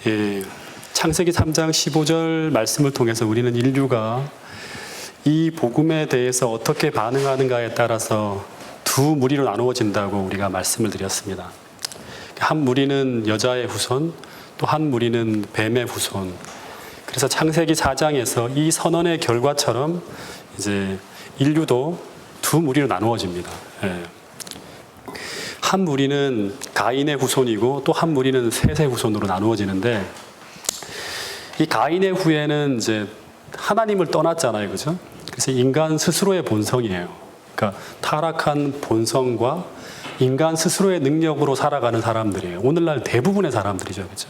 예, 창세기 3장 15절 말씀을 통해서 우리는 인류가 이 복음에 대해서 어떻게 반응하는가에 따라서 두 무리로 나누어진다고 우리가 말씀을 드렸습니다. 한 무리는 여자의 후손, 또 한 무리는 뱀의 후손. 그래서 창세기 4장에서 이 선언의 결과처럼 이제 인류도 두 무리로 나누어집니다. 예. 한 무리는 가인의 후손이고 또 한 무리는 셋의 후손으로 나누어지는데, 이 가인의 후예는 이제 하나님을 떠났잖아요, 그죠? 그래서 인간 스스로의 본성이에요. 그러니까 타락한 본성과 인간 스스로의 능력으로 살아가는 사람들이에요. 오늘날 대부분의 사람들이죠, 그죠?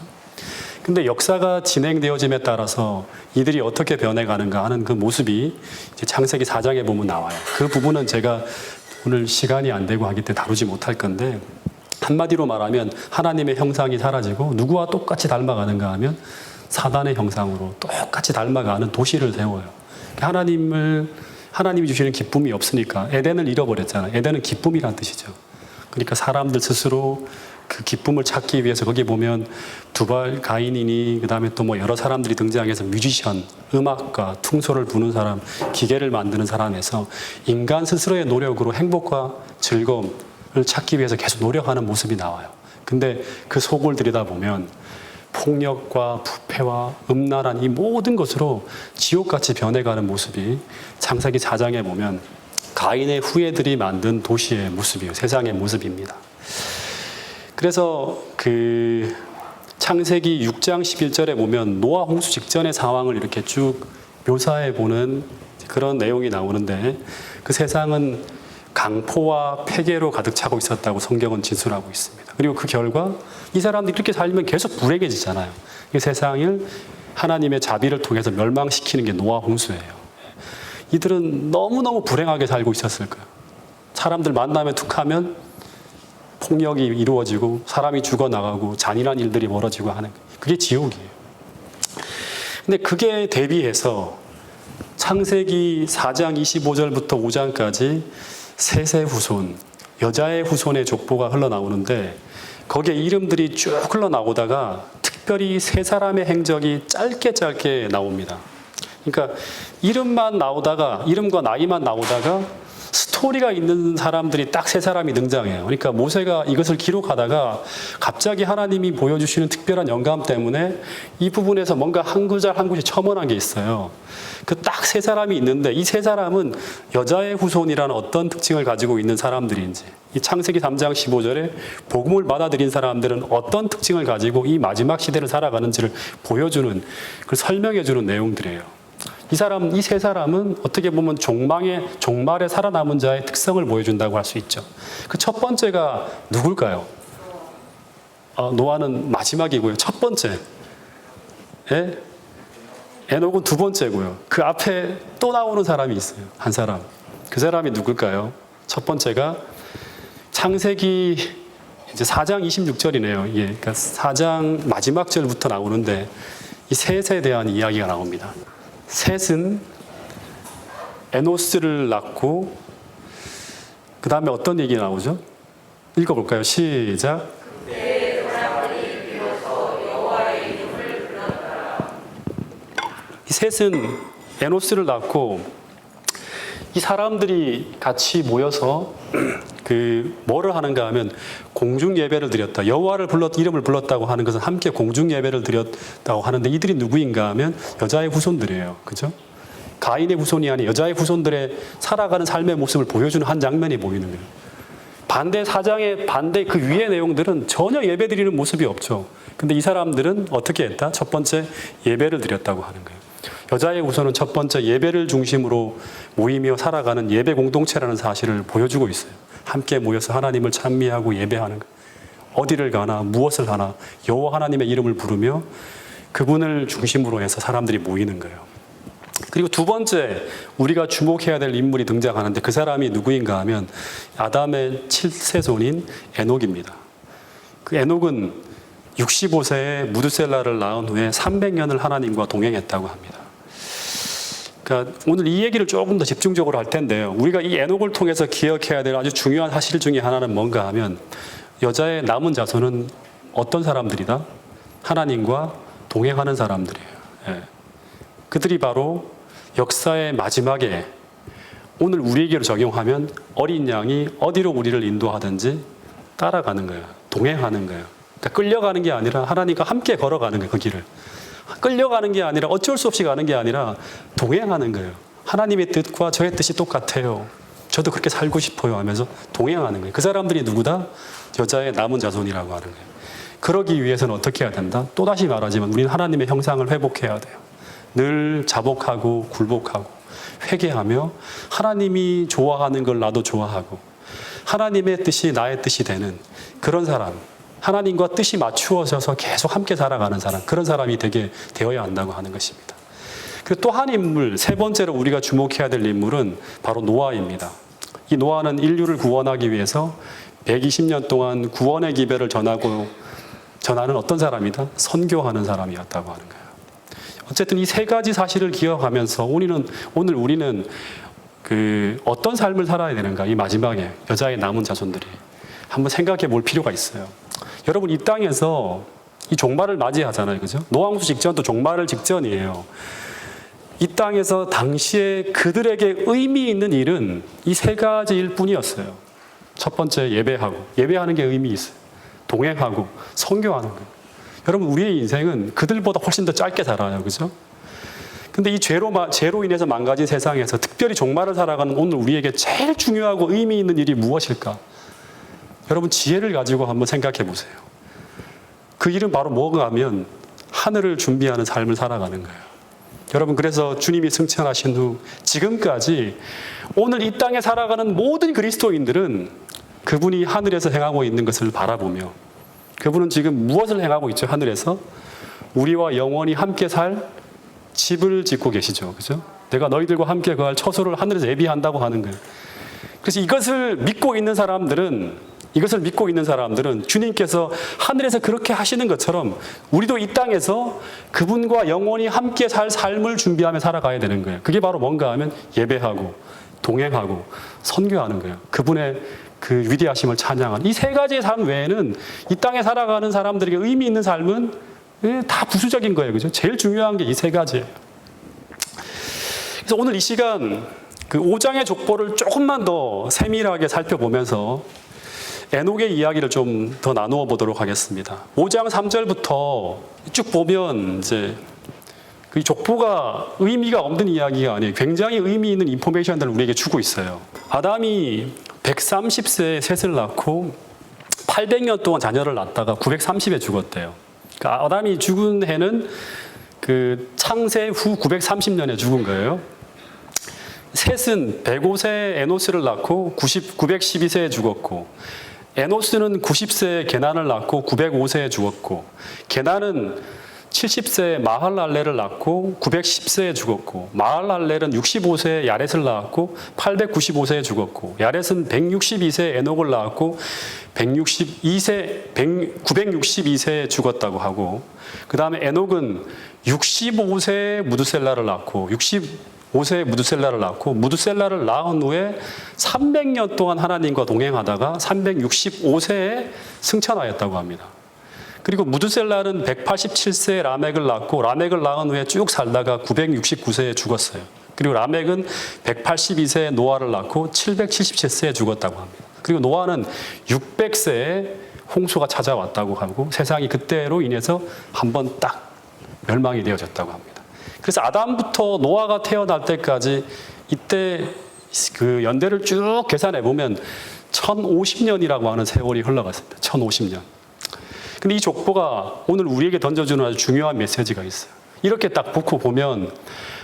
근데 역사가 진행되어짐에 따라서 이들이 어떻게 변해가는가 하는 그 모습이 이제 창세기 4장에 보면 나와요. 그 부분은 제가 오늘 시간이 안 되고 하기 때문에 다루지 못할 건데, 한마디로 말하면 하나님의 형상이 사라지고 누구와 똑같이 닮아가는가 하면 사단의 형상으로 똑같이 닮아가는 도시를 세워요. 하나님이 주시는 기쁨이 없으니까 에덴을 잃어버렸잖아요. 에덴은 기쁨이란 뜻이죠. 그러니까 사람들 스스로 그 기쁨을 찾기 위해서 거기 보면 두발 가인이니 그다음에 또 뭐 여러 사람들이 등장해서 뮤지션, 음악가, 퉁소를 부는 사람, 기계를 만드는 사람에서 인간 스스로의 노력으로 행복과 즐거움을 찾기 위해서 계속 노력하는 모습이 나와요. 근데 그 속을 들여다보면 폭력과 부패와 음란한 이 모든 것으로 지옥같이 변해가는 모습이 창세기 4장에 보면 가인의 후예들이 만든 도시의 모습이에요. 세상의 모습입니다. 그래서 그 창세기 6장 11절에 보면 노아 홍수 직전의 상황을 이렇게 쭉 묘사해 보는 그런 내용이 나오는데, 그 세상은 강포와 폐괴로 가득 차고 있었다고 성경은 진술하고 있습니다. 그리고 그 결과 이 사람들이 이렇게 살면 계속 불행해지잖아요. 이 세상을 하나님의 자비를 통해서 멸망시키는 게 노아 홍수예요. 이들은 너무너무 불행하게 살고 있었을 거예요. 사람들 만나면 툭하면 폭력이 이루어지고 사람이 죽어나가고 잔인한 일들이 벌어지고 하는, 그게 지옥이에요. 근데 그게 대비해서 창세기 4장 25절부터 5장까지 셋의 후손, 여자의 후손의 족보가 흘러나오는데, 거기에 이름들이 쭉 흘러나오다가 특별히 세 사람의 행적이 짧게 나옵니다. 그러니까 이름만 나오다가, 이름과 나이만 나오다가 스토리가 있는 사람들이 딱 세 사람이 등장해요. 그러니까 모세가 이것을 기록하다가 갑자기 하나님이 보여주시는 특별한 영감 때문에 이 부분에서 뭔가 한 구절 한 구절 첨언한 게 있어요. 그 딱 세 사람이 있는데, 이 세 사람은 여자의 후손이라는 어떤 특징을 가지고 있는 사람들인지, 이 창세기 3장 15절에 복음을 받아들인 사람들은 어떤 특징을 가지고 이 마지막 시대를 살아가는지를 보여주는, 그걸 설명해주는 내용들이에요. 이 세 사람은 어떻게 보면 종말에 살아남은 자의 특성을 보여준다고 할 수 있죠. 그 첫 번째가 누굴까요? 노아는 마지막이고요. 첫 번째. 예? 에녹은 두 번째고요. 그 앞에 또 나오는 사람이 있어요. 한 사람. 그 사람이 누굴까요? 첫 번째가 창세기 이제 4장 26절이네요. 예. 그러니까 4장 마지막 절부터 나오는데 이 셋에 대한 이야기가 나옵니다. 셋은 에노스를 낳고 그 다음에 어떤 얘기가 나오죠? 읽어볼까요? 시작. 이 셋은 에노스를 낳고 이 사람들이 같이 모여서 뭐를 하는가 하면 공중 예배를 드렸다. 여호와를 이름을 불렀다고 하는 것은 함께 공중 예배를 드렸다고 하는데, 이들이 누구인가 하면 여자의 후손들이에요. 그죠? 가인의 후손이 아닌 여자의 후손들의 살아가는 삶의 모습을 보여주는 한 장면이 보이는 거예요. 반대 사장의 반대 그 위의 내용들은 전혀 예배 드리는 모습이 없죠. 근데 이 사람들은 어떻게 했다? 첫 번째 예배를 드렸다고 하는 거예요. 여자의 후손은 첫 번째 예배를 중심으로 모이며 살아가는 예배 공동체라는 사실을 보여주고 있어요. 함께 모여서 하나님을 찬미하고 예배하는 거예요. 어디를 가나 무엇을 하나 여호와 하나님의 이름을 부르며 그분을 중심으로 해서 사람들이 모이는 거예요. 그리고 두 번째 우리가 주목해야 될 인물이 등장하는데, 그 사람이 누구인가 하면 아담의 7세손인 에녹입니다. 그 에녹은 65세에 무드셀라를 낳은 후에 300년을 하나님과 동행했다고 합니다. 그러니까 오늘 이 얘기를 조금 더 집중적으로 할 텐데요. 우리가 이 에녹을 통해서 기억해야 될 아주 중요한 사실 중에 하나는 뭔가 하면, 여자의 남은 자손은 어떤 사람들이다? 하나님과 동행하는 사람들이에요. 예. 그들이 바로 역사의 마지막에 오늘 우리에게로 적용하면 어린 양이 어디로 우리를 인도하든지 따라가는 거예요. 동행하는 거예요. 그러니까 끌려가는 게 아니라 하나님과 함께 걸어가는 거예요. 그 길을. 끌려가는 게 아니라 어쩔 수 없이 가는 게 아니라 동행하는 거예요. 하나님의 뜻과 저의 뜻이 똑같아요. 저도 그렇게 살고 싶어요 하면서 동행하는 거예요. 그 사람들이 누구다? 여자의 남은 자손이라고 하는 거예요. 그러기 위해서는 어떻게 해야 된다? 또다시 말하지만 우리는 하나님의 형상을 회복해야 돼요. 늘 자복하고 굴복하고 회개하며 하나님이 좋아하는 걸 나도 좋아하고 하나님의 뜻이 나의 뜻이 되는 그런 사람, 하나님과 뜻이 맞추어져서 계속 함께 살아가는 사람, 그런 사람이 되어야 한다고 하는 것입니다. 그리고 또 한 인물, 세 번째로 우리가 주목해야 될 인물은 바로 노아입니다. 이 노아는 인류를 구원하기 위해서 120년 동안 구원의 기별을 전하는 어떤 사람이다? 선교하는 사람이었다고 하는 거예요. 어쨌든 이 세 가지 사실을 기억하면서 오늘 우리는 어떤 삶을 살아야 되는가? 이 마지막에 여자의 남은 자손들이 한번 생각해 볼 필요가 있어요. 여러분, 이 땅에서 이 종말을 맞이하잖아요. 그죠? 노아홍수 직전도 종말을 직전이에요. 이 땅에서 당시에 그들에게 의미 있는 일은 이 세 가지일 뿐이었어요. 첫 번째, 예배하는 게 의미 있어요. 동행하고 선교하는 거예요. 여러분, 우리의 인생은 그들보다 훨씬 더 짧게 살아요. 그죠? 근데 이 죄로 인해서 망가진 세상에서 특별히 종말을 살아가는 오늘 우리에게 제일 중요하고 의미 있는 일이 무엇일까? 여러분, 지혜를 가지고 한번 생각해 보세요. 그 일은 바로 뭐가 하면 하늘을 준비하는 삶을 살아가는 거예요. 여러분, 그래서 주님이 승천하신 후 지금까지 오늘 이 땅에 살아가는 모든 그리스도인들은 그분이 하늘에서 행하고 있는 것을 바라보며 그분은 지금 무엇을 행하고 있죠? 하늘에서 우리와 영원히 함께 살 집을 짓고 계시죠. 그죠? 내가 너희들과 함께 거할 처소를 하늘에서 예비한다고 하는 거예요. 그래서 이것을 믿고 있는 사람들은 주님께서 하늘에서 그렇게 하시는 것처럼 우리도 이 땅에서 그분과 영원히 함께 살 삶을 준비하며 살아가야 되는 거예요. 그게 바로 뭔가 하면 예배하고 동행하고 선교하는 거예요. 그분의 그 위대하심을 찬양하는 이 세 가지의 삶 외에는 이 땅에 살아가는 사람들에게 의미 있는 삶은 다 부수적인 거예요. 그죠? 제일 중요한 게 이 세 가지예요. 그래서 오늘 이 시간 그 5장의 족보를 조금만 더 세밀하게 살펴보면서 에녹의 이야기를 좀 더 나누어 보도록 하겠습니다. 5장 3절부터 쭉 보면 이제 그 족보가 의미가 없는 이야기가 아니에요. 굉장히 의미 있는 인포메이션들을 우리에게 주고 있어요. 아담이 130세에 셋을 낳고 800년 동안 자녀를 낳다가 930에 죽었대요. 그러니까 아담이 죽은 해는 그 창세 후 930년에 죽은 거예요. 셋은 105세에 에노스를 낳고 912세에 죽었고, 에노스는 90세에 게난을 낳고 905세에 죽었고, 게난은 70세에 마할랄렐을 낳고 910세에 죽었고, 마할랄렐은 65세에 야렛을 낳았고 895세에 죽었고, 야렛은 162세에 에녹을 낳았고 962세에 죽었다고 하고, 그 다음에 에녹은 65세에 무드셀라를 낳고 무드셀라를 낳은 후에 300년 동안 하나님과 동행하다가 365세에 승천하였다고 합니다. 그리고 무드셀라는 187세에 라멕을 낳고, 라멕을 낳은 후에 쭉 살다가 969세에 죽었어요. 그리고 라멕은 182세에 노아를 낳고 777세에 죽었다고 합니다. 그리고 노아는 600세에 홍수가 찾아왔다고 하고, 세상이 그때로 인해서 한번 딱 멸망이 되어졌다고 합니다. 그래서 아담부터 노아가 태어날 때까지 이때 그 연대를 쭉 계산해 보면 1050년이라고 하는 세월이 흘러갔습니다. 1050년. 근데 이 족보가 오늘 우리에게 던져주는 아주 중요한 메시지가 있어요. 이렇게 딱 놓고 보면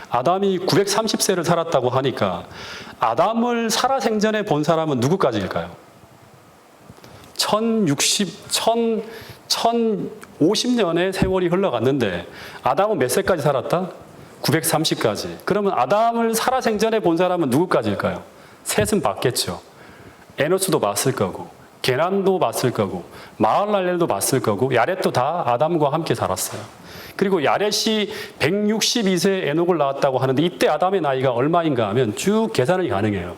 아담이 930세를 살았다고 하니까 아담을 살아생전에 본 사람은 누구까지일까요? 1050년의 세월이 흘러갔는데 아담은 몇 세까지 살았다? 930까지. 그러면 아담을 살아생전에 본 사람은 누구까지일까요? 셋은 봤겠죠. 에노스도 봤을 거고, 게난도 봤을 거고, 마할랄렐도 봤을 거고, 야렛도 다 아담과 함께 살았어요. 그리고 야렛이 162세에 에녹을 낳았다고 하는데, 이때 아담의 나이가 얼마인가 하면 쭉 계산이 가능해요.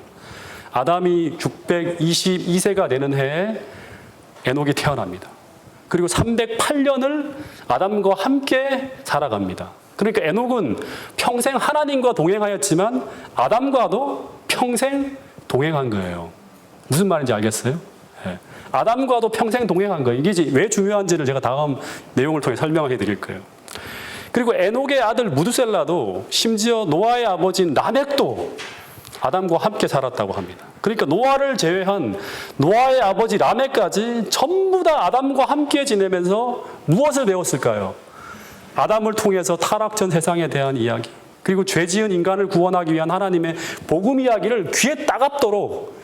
아담이 622세가 되는 해에 에녹이 태어납니다. 그리고 308년을 아담과 함께 살아갑니다. 그러니까 에녹은 평생 하나님과 동행하였지만 아담과도 평생 동행한 거예요. 무슨 말인지 알겠어요? 네. 아담과도 평생 동행한 거예요. 이게 왜 중요한지를 제가 다음 내용을 통해 설명해 드릴 거예요. 그리고 에녹의 아들 무두셀라도 심지어 노아의 아버지인 라멕도 아담과 함께 살았다고 합니다. 그러니까 노아를 제외한 노아의 아버지 라멕까지 전부 다 아담과 함께 지내면서 무엇을 배웠을까요? 아담을 통해서 타락전 세상에 대한 이야기, 그리고 죄 지은 인간을 구원하기 위한 하나님의 복음 이야기를 귀에 따갑도록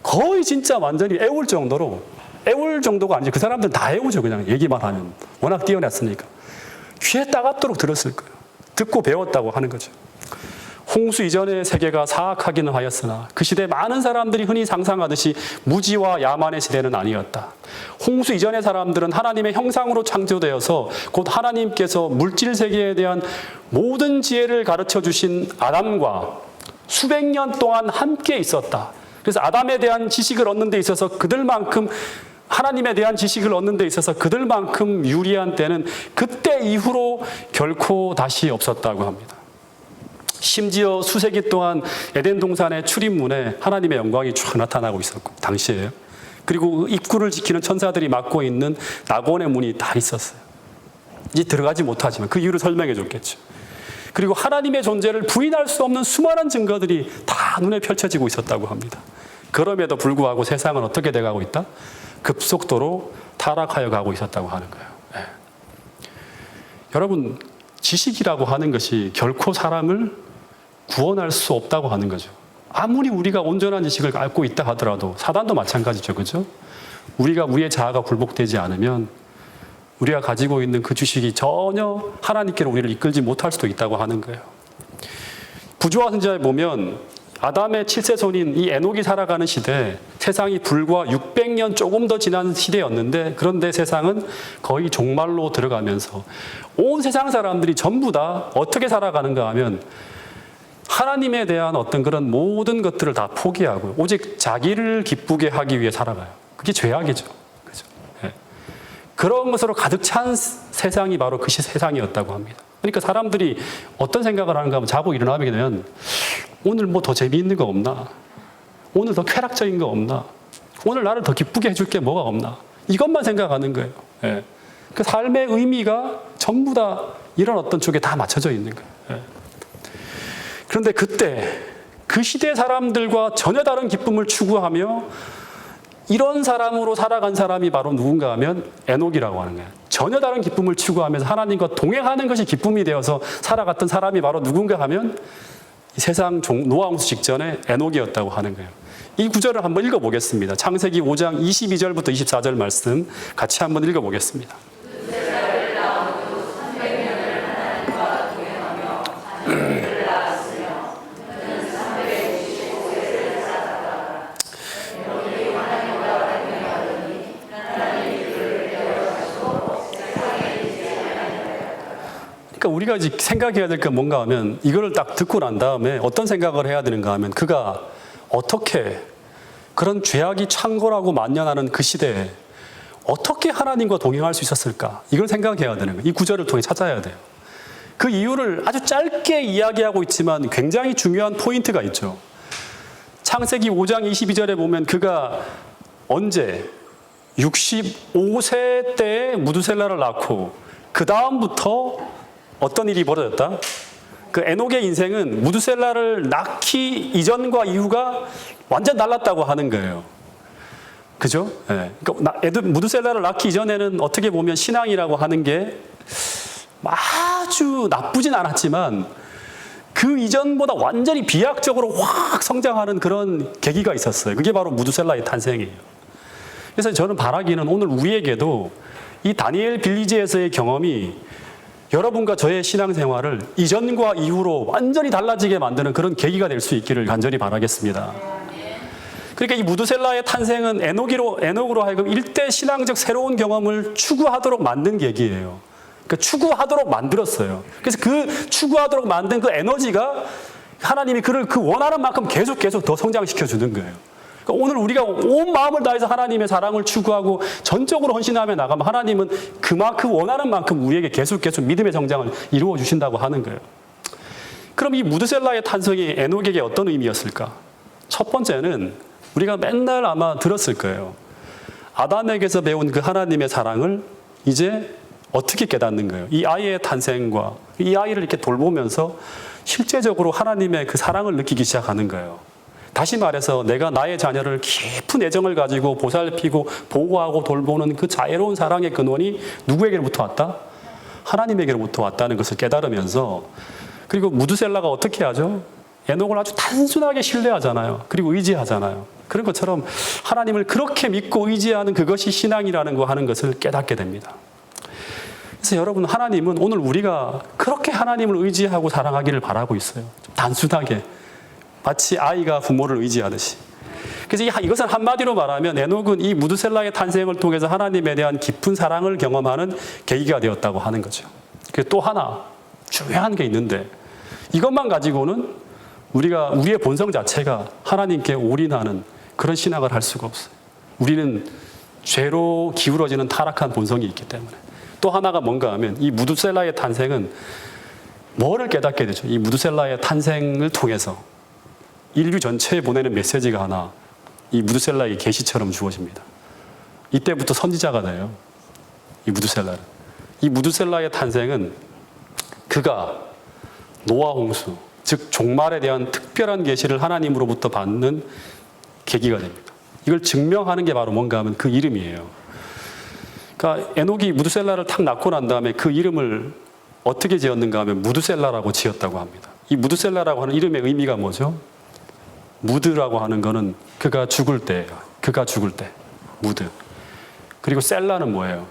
거의 진짜 완전히 애울 정도가 아니지. 그 사람들 다 애우죠. 그냥 얘기만 하면. 워낙 뛰어났으니까. 귀에 따갑도록 들었을 거예요. 듣고 배웠다고 하는 거죠. 홍수 이전의 세계가 사악하기는 하였으나 그 시대 많은 사람들이 흔히 상상하듯이 무지와 야만의 시대는 아니었다. 홍수 이전의 사람들은 하나님의 형상으로 창조되어서 곧 하나님께서 물질 세계에 대한 모든 지혜를 가르쳐 주신 아담과 수백 년 동안 함께 있었다. 그래서 아담에 대한 지식을 얻는 데 있어서 그들만큼 하나님에 대한 지식을 얻는 데 있어서 그들만큼 유리한 때는 그때 이후로 결코 다시 없었다고 합니다. 심지어 수세기 동안 에덴 동산의 출입문에 하나님의 영광이 쫙 나타나고 있었고 당시에요. 그리고 입구를 지키는 천사들이 막고 있는 낙원의 문이 다 있었어요. 이제 들어가지 못하지만 그 이유를 설명해 줬겠죠. 그리고 하나님의 존재를 부인할 수 없는 수많은 증거들이 다 눈에 펼쳐지고 있었다고 합니다. 그럼에도 불구하고 세상은 어떻게 돼가고 있다? 급속도로 타락하여 가고 있었다고 하는 거예요. 네. 여러분, 지식이라고 하는 것이 결코 사람을 구원할 수 없다고 하는 거죠. 아무리 우리가 온전한 지식을 갖고 있다 하더라도 사단도 마찬가지죠. 그죠? 우리가 우리의 자아가 굴복되지 않으면 우리가 가지고 있는 그 지식이 전혀 하나님께로 우리를 이끌지 못할 수도 있다고 하는 거예요. 부조화 선지자에 보면 아담의 7세손인 이 에녹이 살아가는 시대, 세상이 불과 600년 조금 더 지난 시대였는데 그런데 세상은 거의 종말로 들어가면서 온 세상 사람들이 전부 다 어떻게 살아가는가 하면 하나님에 대한 어떤 그런 모든 것들을 다 포기하고 오직 자기를 기쁘게 하기 위해 살아가요. 그게 죄악이죠. 그죠? 네. 그런 것으로 가득 찬 세상이 바로 그 세상이었다고 합니다. 그러니까 사람들이 어떤 생각을 하는가 하면 자고 일어나게 되면 오늘 뭐 더 재미있는 거 없나? 오늘 더 쾌락적인 거 없나? 오늘 나를 더 기쁘게 해줄 게 뭐가 없나? 이것만 생각하는 거예요. 네. 그 삶의 의미가 전부 다 이런 어떤 쪽에 다 맞춰져 있는 거예요. 네. 그런데 그때 그 시대 사람들과 전혀 다른 기쁨을 추구하며 이런 사람으로 살아간 사람이 바로 누군가 하면 에녹이라고 하는 거예요. 전혀 다른 기쁨을 추구하면서 하나님과 동행하는 것이 기쁨이 되어서 살아갔던 사람이 바로 누군가 하면 이 세상 노아 홍수 직전에 에녹이었다고 하는 거예요. 이 구절을 한번 읽어보겠습니다. 창세기 5장 22절부터 24절 말씀 같이 한번 읽어보겠습니다. 그러니까 우리가 이제 생각해야 될 건 뭔가 하면 이거를 딱 듣고 난 다음에 어떤 생각을 해야 되는가 하면 그가 어떻게 그런 죄악이 창궐하고 만연하는 그 시대에 어떻게 하나님과 동행할 수 있었을까? 이걸 생각해야 되는 거예요. 이 구절을 통해 찾아야 돼요. 그 이유를 아주 짧게 이야기하고 있지만 굉장히 중요한 포인트가 있죠. 창세기 5장 22절에 보면 그가 언제 65세 때에 무두셀라를 낳고 그 다음부터 어떤 일이 벌어졌다? 그 에녹의 인생은 무두셀라를 낳기 이전과 이후가 완전 달랐다고 하는 거예요. 그죠? 네. 그러니까 무두셀라를 낳기 이전에는 어떻게 보면 신앙이라고 하는 게 아주 나쁘진 않았지만 그 이전보다 완전히 비약적으로 확 성장하는 그런 계기가 있었어요. 그게 바로 무두셀라의 탄생이에요. 그래서 저는 바라기는 오늘 우리에게도 이 다니엘 빌리지에서의 경험이 여러분과 저의 신앙생활을 이전과 이후로 완전히 달라지게 만드는 그런 계기가 될 수 있기를 간절히 바라겠습니다. 그러니까 이 무두셀라의 탄생은 에녹으로 하여금 일대 신앙적 새로운 경험을 추구하도록 만든 계기예요. 그러니까 추구하도록 만들었어요. 그래서 그 추구하도록 만든 그 에너지가 하나님이 그를 그 원하는 만큼 계속 더 성장시켜 주는 거예요. 그러니까 오늘 우리가 온 마음을 다해서 하나님의 사랑을 추구하고 전적으로 헌신하며 나가면 하나님은 그만큼 원하는 만큼 우리에게 계속 믿음의 성장을 이루어 주신다고 하는 거예요. 그럼 이 무드셀라의 탄생이 에녹에게 어떤 의미였을까? 첫 번째는 우리가 맨날 아마 들었을 거예요. 아담에게서 배운 그 하나님의 사랑을 이제 어떻게 깨닫는 거예요? 이 아이의 탄생과 이 아이를 이렇게 돌보면서 실제적으로 하나님의 그 사랑을 느끼기 시작하는 거예요. 다시 말해서 내가 나의 자녀를 깊은 애정을 가지고 보살피고 보호하고 돌보는 그 자애로운 사랑의 근원이 누구에게로부터 왔다? 하나님에게로부터 왔다는 것을 깨달으면서, 그리고 무드셀라가 어떻게 하죠? 에녹을 아주 단순하게 신뢰하잖아요. 그리고 의지하잖아요. 그런 것처럼 하나님을 그렇게 믿고 의지하는 그것이 신앙이라는 거 하는 것을 깨닫게 됩니다. 그래서 여러분, 하나님은 오늘 우리가 그렇게 하나님을 의지하고 사랑하기를 바라고 있어요. 좀 단순하게, 마치 아이가 부모를 의지하듯이. 그래서 이것은 한마디로 말하면 에녹은 이 무드셀라의 탄생을 통해서 하나님에 대한 깊은 사랑을 경험하는 계기가 되었다고 하는 거죠. 그리고 또 하나 중요한 게 있는데, 이것만 가지고는 우리가 우리의 본성 자체가 하나님께 올인하는 그런 신앙을 할 수가 없어요. 우리는 죄로 기울어지는 타락한 본성이 있기 때문에. 또 하나가 뭔가 하면 이 무드셀라의 탄생은 뭐를 깨닫게 되죠? 이 무드셀라의 탄생을 통해서 인류 전체에 보내는 메시지가 하나, 이 무드셀라의 계시처럼 주어집니다. 이때부터 선지자가 돼요. 이 무드셀라는. 이 무드셀라의 탄생은 그가 노아 홍수, 즉 종말에 대한 특별한 계시를 하나님으로부터 받는 계기가 됩니다. 이걸 증명하는 게 바로 뭔가 하면 그 이름이에요. 그러니까 에녹이 무드셀라를 탁 낳고 난 다음에 그 이름을 어떻게 지었는가 하면 무드셀라라고 지었다고 합니다. 이 무드셀라라고 하는 이름의 의미가 뭐죠? 무드라고 하는 거는 그가 죽을 때예요. 그가 죽을 때. 무드. 그리고 셀라는 뭐예요?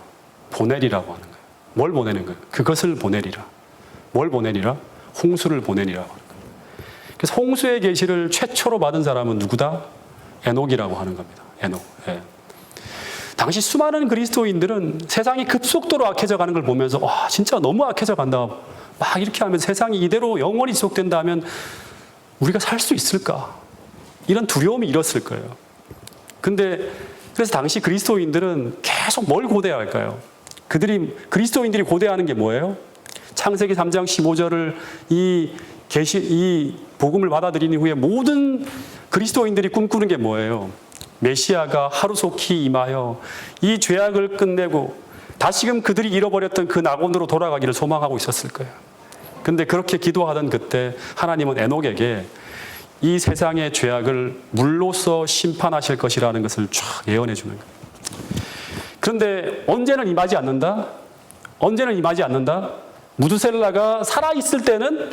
보내리라고 하는 거예요. 뭘 보내는 거예요? 그것을 보내리라. 뭘 보내리라? 홍수를 보내리라고 하는 거예요. 그래서 홍수의 계시를 최초로 받은 사람은 누구다? 에녹이라고 하는 겁니다. 에녹. 예. 당시 수많은 그리스도인들은 세상이 급속도로 악해져 가는 걸 보면서 와, 진짜 너무 악해져 간다. 막 이렇게 하면 세상이 이대로 영원히 지속된다면 우리가 살 수 있을까? 이런 두려움이 일었을 거예요. 근데 그래서 당시 그리스도인들은 계속 뭘 고대할까요? 그리스도인들이 고대하는 게 뭐예요? 창세기 3장 15절을 이 복음을 받아들인 후에 모든 그리스도인들이 꿈꾸는 게 뭐예요? 메시아가 하루속히 임하여 이 죄악을 끝내고 다시금 그들이 잃어버렸던 그 낙원으로 돌아가기를 소망하고 있었을 거예요. 근데 그렇게 기도하던 그때 하나님은 에녹에게 이 세상의 죄악을 물로써 심판하실 것이라는 것을 쫙 예언해 주는 거예요. 그런데 언제는 임하지 않는다? 언제는 임하지 않는다? 무드셀라가 살아있을 때는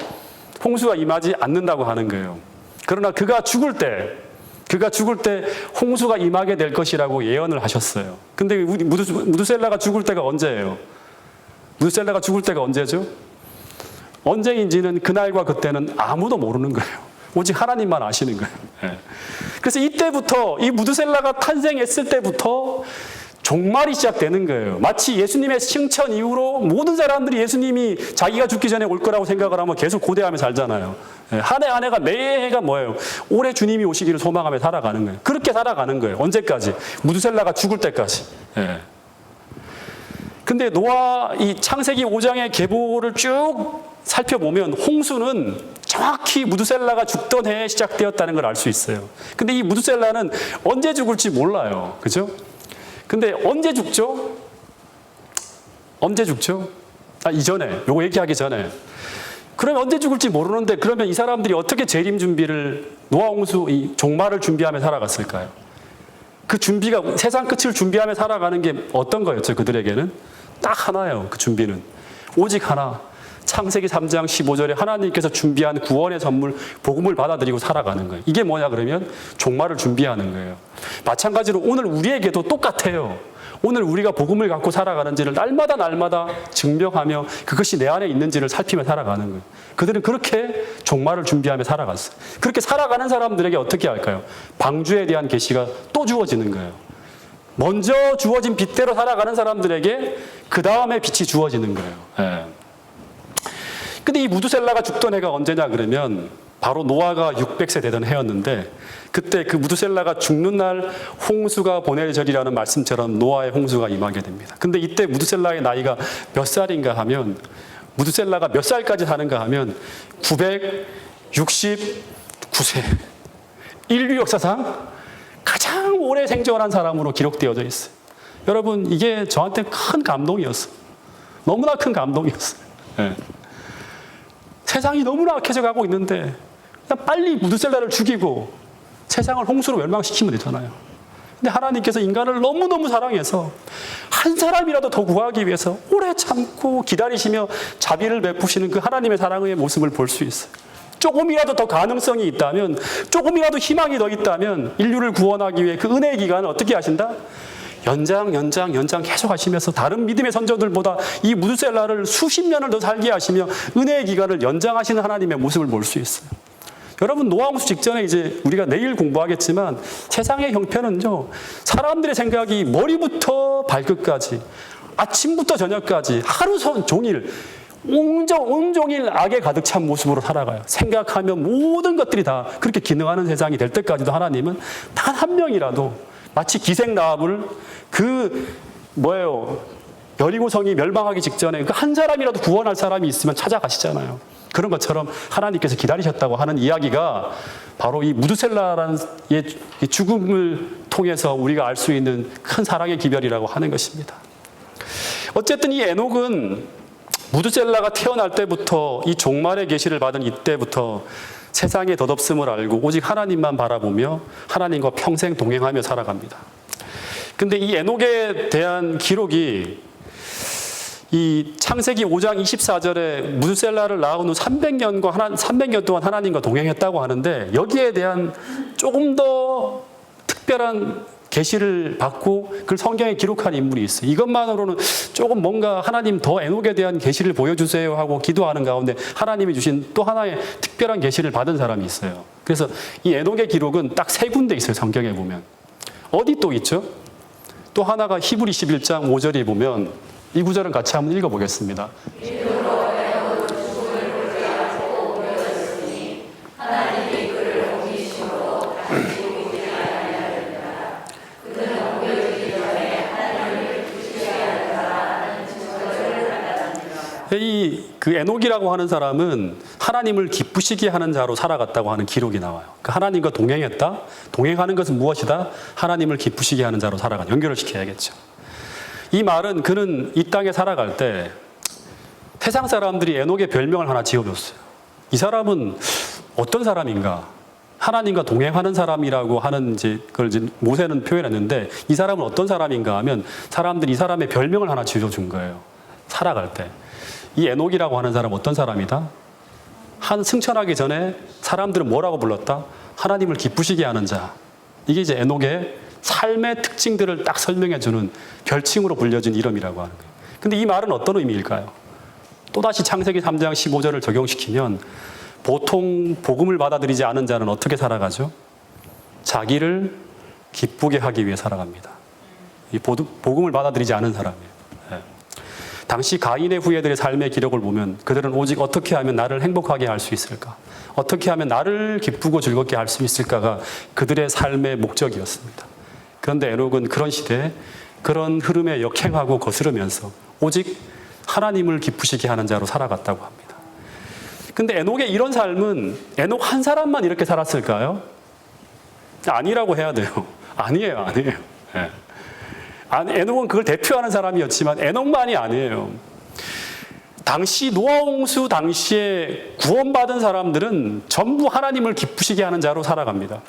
홍수가 임하지 않는다고 하는 거예요. 그러나 그가 죽을 때 홍수가 임하게 될 것이라고 예언을 하셨어요. 근데 무드셀라가 죽을 때가 언제예요? 무드셀라가 죽을 때가 언제죠? 언제인지는 그날과 그때는 아무도 모르는 거예요. 오직 하나님만 아시는 거예요. 네. 그래서 이때부터 이 무드셀라가 탄생했을 때부터 종말이 시작되는 거예요. 마치 예수님의 승천 이후로 모든 사람들이 예수님이 자기가 죽기 전에 올 거라고 생각을 하면 계속 고대하며 살잖아요. 한 해 한 해가 매해가 뭐예요? 올해 주님이 오시기를 소망하며 살아가는 거예요. 그렇게 살아가는 거예요. 언제까지? 무드셀라가 죽을 때까지. 근데 노아 이 창세기 5장의 계보를 쭉 살펴보면 홍수는 정확히 무드셀라가 죽던 해에 시작되었다는 걸 알 수 있어요. 근데 이 무드셀라는 언제 죽을지 몰라요. 그죠? 근데 언제 죽죠? 언제 죽죠? 이전에, 요거 얘기하기 전에. 그러면 언제 죽을지 모르는데 그러면 이 사람들이 어떻게 재림 준비를, 노아 홍수 이 종말을 준비하며 살아갔을까요? 그 준비가, 세상 끝을 준비하며 살아가는 게 어떤 거였죠? 그들에게는 딱 하나예요. 그 준비는 오직 하나. 창세기 3장 15절에 하나님께서 준비한 구원의 선물, 복음을 받아들이고 살아가는 거예요. 이게 뭐냐 그러면 종말을 준비하는 거예요. 마찬가지로 오늘 우리에게도 똑같아요. 오늘 우리가 복음을 갖고 살아가는지를 날마다 증명하며 그것이 내 안에 있는지를 살피며 살아가는 거예요. 그들은 그렇게 종말을 준비하며 살아갔어요. 그렇게 살아가는 사람들에게 어떻게 할까요? 방주에 대한 계시가 또 주어지는 거예요. 먼저 주어진 빛대로 살아가는 사람들에게 그 다음에 빛이 주어지는 거예요. 근데 이 무드셀라가 죽던 해가 언제냐 그러면 바로 노아가 600세 되던 해였는데 그때 그 무두셀라가 죽는 날 홍수가 보낼 절이라는 말씀처럼 노아의 홍수가 임하게 됩니다. 근데 이때 무두셀라의 나이가 몇 살인가 하면 무두셀라가 몇 살까지 사는가 하면 969세. 인류 역사상 가장 오래 생존한 사람으로 기록되어져 있어요. 여러분 이게 저한테 큰 감동이었어요. 너무나 큰 감동이었어요. 네. 세상이 너무나 악해져 가고 있는데 그냥 빨리 무두셀라를 죽이고 세상을 홍수로 멸망시키면 되잖아요. 근데 하나님께서 인간을 너무너무 사랑해서 한 사람이라도 더 구하기 위해서 오래 참고 기다리시며 자비를 베푸시는 그 하나님의 사랑의 모습을 볼 수 있어요. 조금이라도 더 가능성이 있다면, 조금이라도 희망이 더 있다면 인류를 구원하기 위해 그 은혜의 기간을 어떻게 하신다? 연장 계속 하시면서 다른 믿음의 선조들보다 이 무두셀라를 수십 년을 더 살게 하시며 은혜의 기간을 연장하시는 하나님의 모습을 볼 수 있어요. 여러분 노아 홍수 직전에 이제 우리가 내일 공부하겠지만 세상의 형편은요, 사람들의 생각이 머리부터 발끝까지 아침부터 저녁까지 하루 종일 온종일 악에 가득 찬 모습으로 살아가요. 생각하면 모든 것들이 다 그렇게 기능하는 세상이 될 때까지도 하나님은 단 한 명이라도 마치 기생나합을 여리고성이 멸망하기 직전에 그 한 사람이라도 구원할 사람이 있으면 찾아가시잖아요. 그런 것처럼 하나님께서 기다리셨다고 하는 이야기가 바로 이 무두셀라라는 이 죽음을 통해서 우리가 알 수 있는 큰 사랑의 기별이라고 하는 것입니다. 어쨌든 이 에녹은 무두셀라가 태어날 때부터 이 종말의 계시를 받은 이때부터 세상의 덧없음을 알고 오직 하나님만 바라보며 하나님과 평생 동행하며 살아갑니다. 근데 이 에녹에 대한 기록이 이 창세기 5장 24절에 무두셀라를 낳은 후 300년 동안 하나님과 동행했다고 하는데 여기에 대한 조금 더 특별한 계시를 받고 그걸 성경에 기록한 인물이 있어요. 이것만으로는 조금 뭔가 하나님 더 에녹에 대한 계시를 보여주세요 하고 기도하는 가운데 하나님이 주신 또 하나의 특별한 계시를 받은 사람이 있어요. 그래서 이 에녹의 기록은 딱 3군데 있어요. 성경에 보면. 어디 또 있죠? 또 하나가 히브리 11장 5절에 보면 이 구절은 같이 한번 읽어보겠습니다. 그 에녹이라고 하는 사람은 하나님을 기쁘시게 하는 자로 살아갔다고 하는 기록이 나와요. 그 하나님과 동행했다. 동행하는 것은 무엇이다? 하나님을 기쁘시게 하는 자로 살아간. 연결을 시켜야겠죠. 이 말은 그는 이 땅에 살아갈 때 세상 사람들이 에녹의 별명을 하나 지어줬어요. 이 사람은 어떤 사람인가? 하나님과 동행하는 사람이라고 하는 그걸 모세는 표현했는데 이 사람은 어떤 사람인가 하면 사람들이 이 사람의 별명을 하나 지어준 거예요. 살아갈 때. 이 에녹이라고 하는 사람은 어떤 사람이다? 승천하기 전에 사람들은 뭐라고 불렀다? 하나님을 기쁘시게 하는 자. 이게 이제 에녹의 삶의 특징들을 딱 설명해주는 별칭으로 불려진 이름이라고 하는 거예요. 근데 이 말은 어떤 의미일까요? 또다시 창세기 3장 15절을 적용시키면 보통 복음을 받아들이지 않은 자는 어떻게 살아가죠? 자기를 기쁘게 하기 위해 살아갑니다. 이 복음을 받아들이지 않은 사람이에요. 당시 가인의 후예들의 삶의 기록을 보면 그들은 오직 어떻게 하면 나를 행복하게 할 수 있을까? 어떻게 하면 나를 기쁘고 즐겁게 할 수 있을까가 그들의 삶의 목적이었습니다. 그런데 에녹은 그런 시대에 그런 흐름에 역행하고 거스르면서 오직 하나님을 기쁘시게 하는 자로 살아갔다고 합니다. 근데 에녹의 이런 삶은 에녹 한 사람만 이렇게 살았을까요? 아니라고 해야 돼요. 아니에요. 네. 에녹은 그걸 대표하는 사람이었지만 에녹만이 아니에요. 당시 노아 홍수 당시에 구원받은 사람들은 전부 하나님을 기쁘시게 하는 자로 살아갑니다.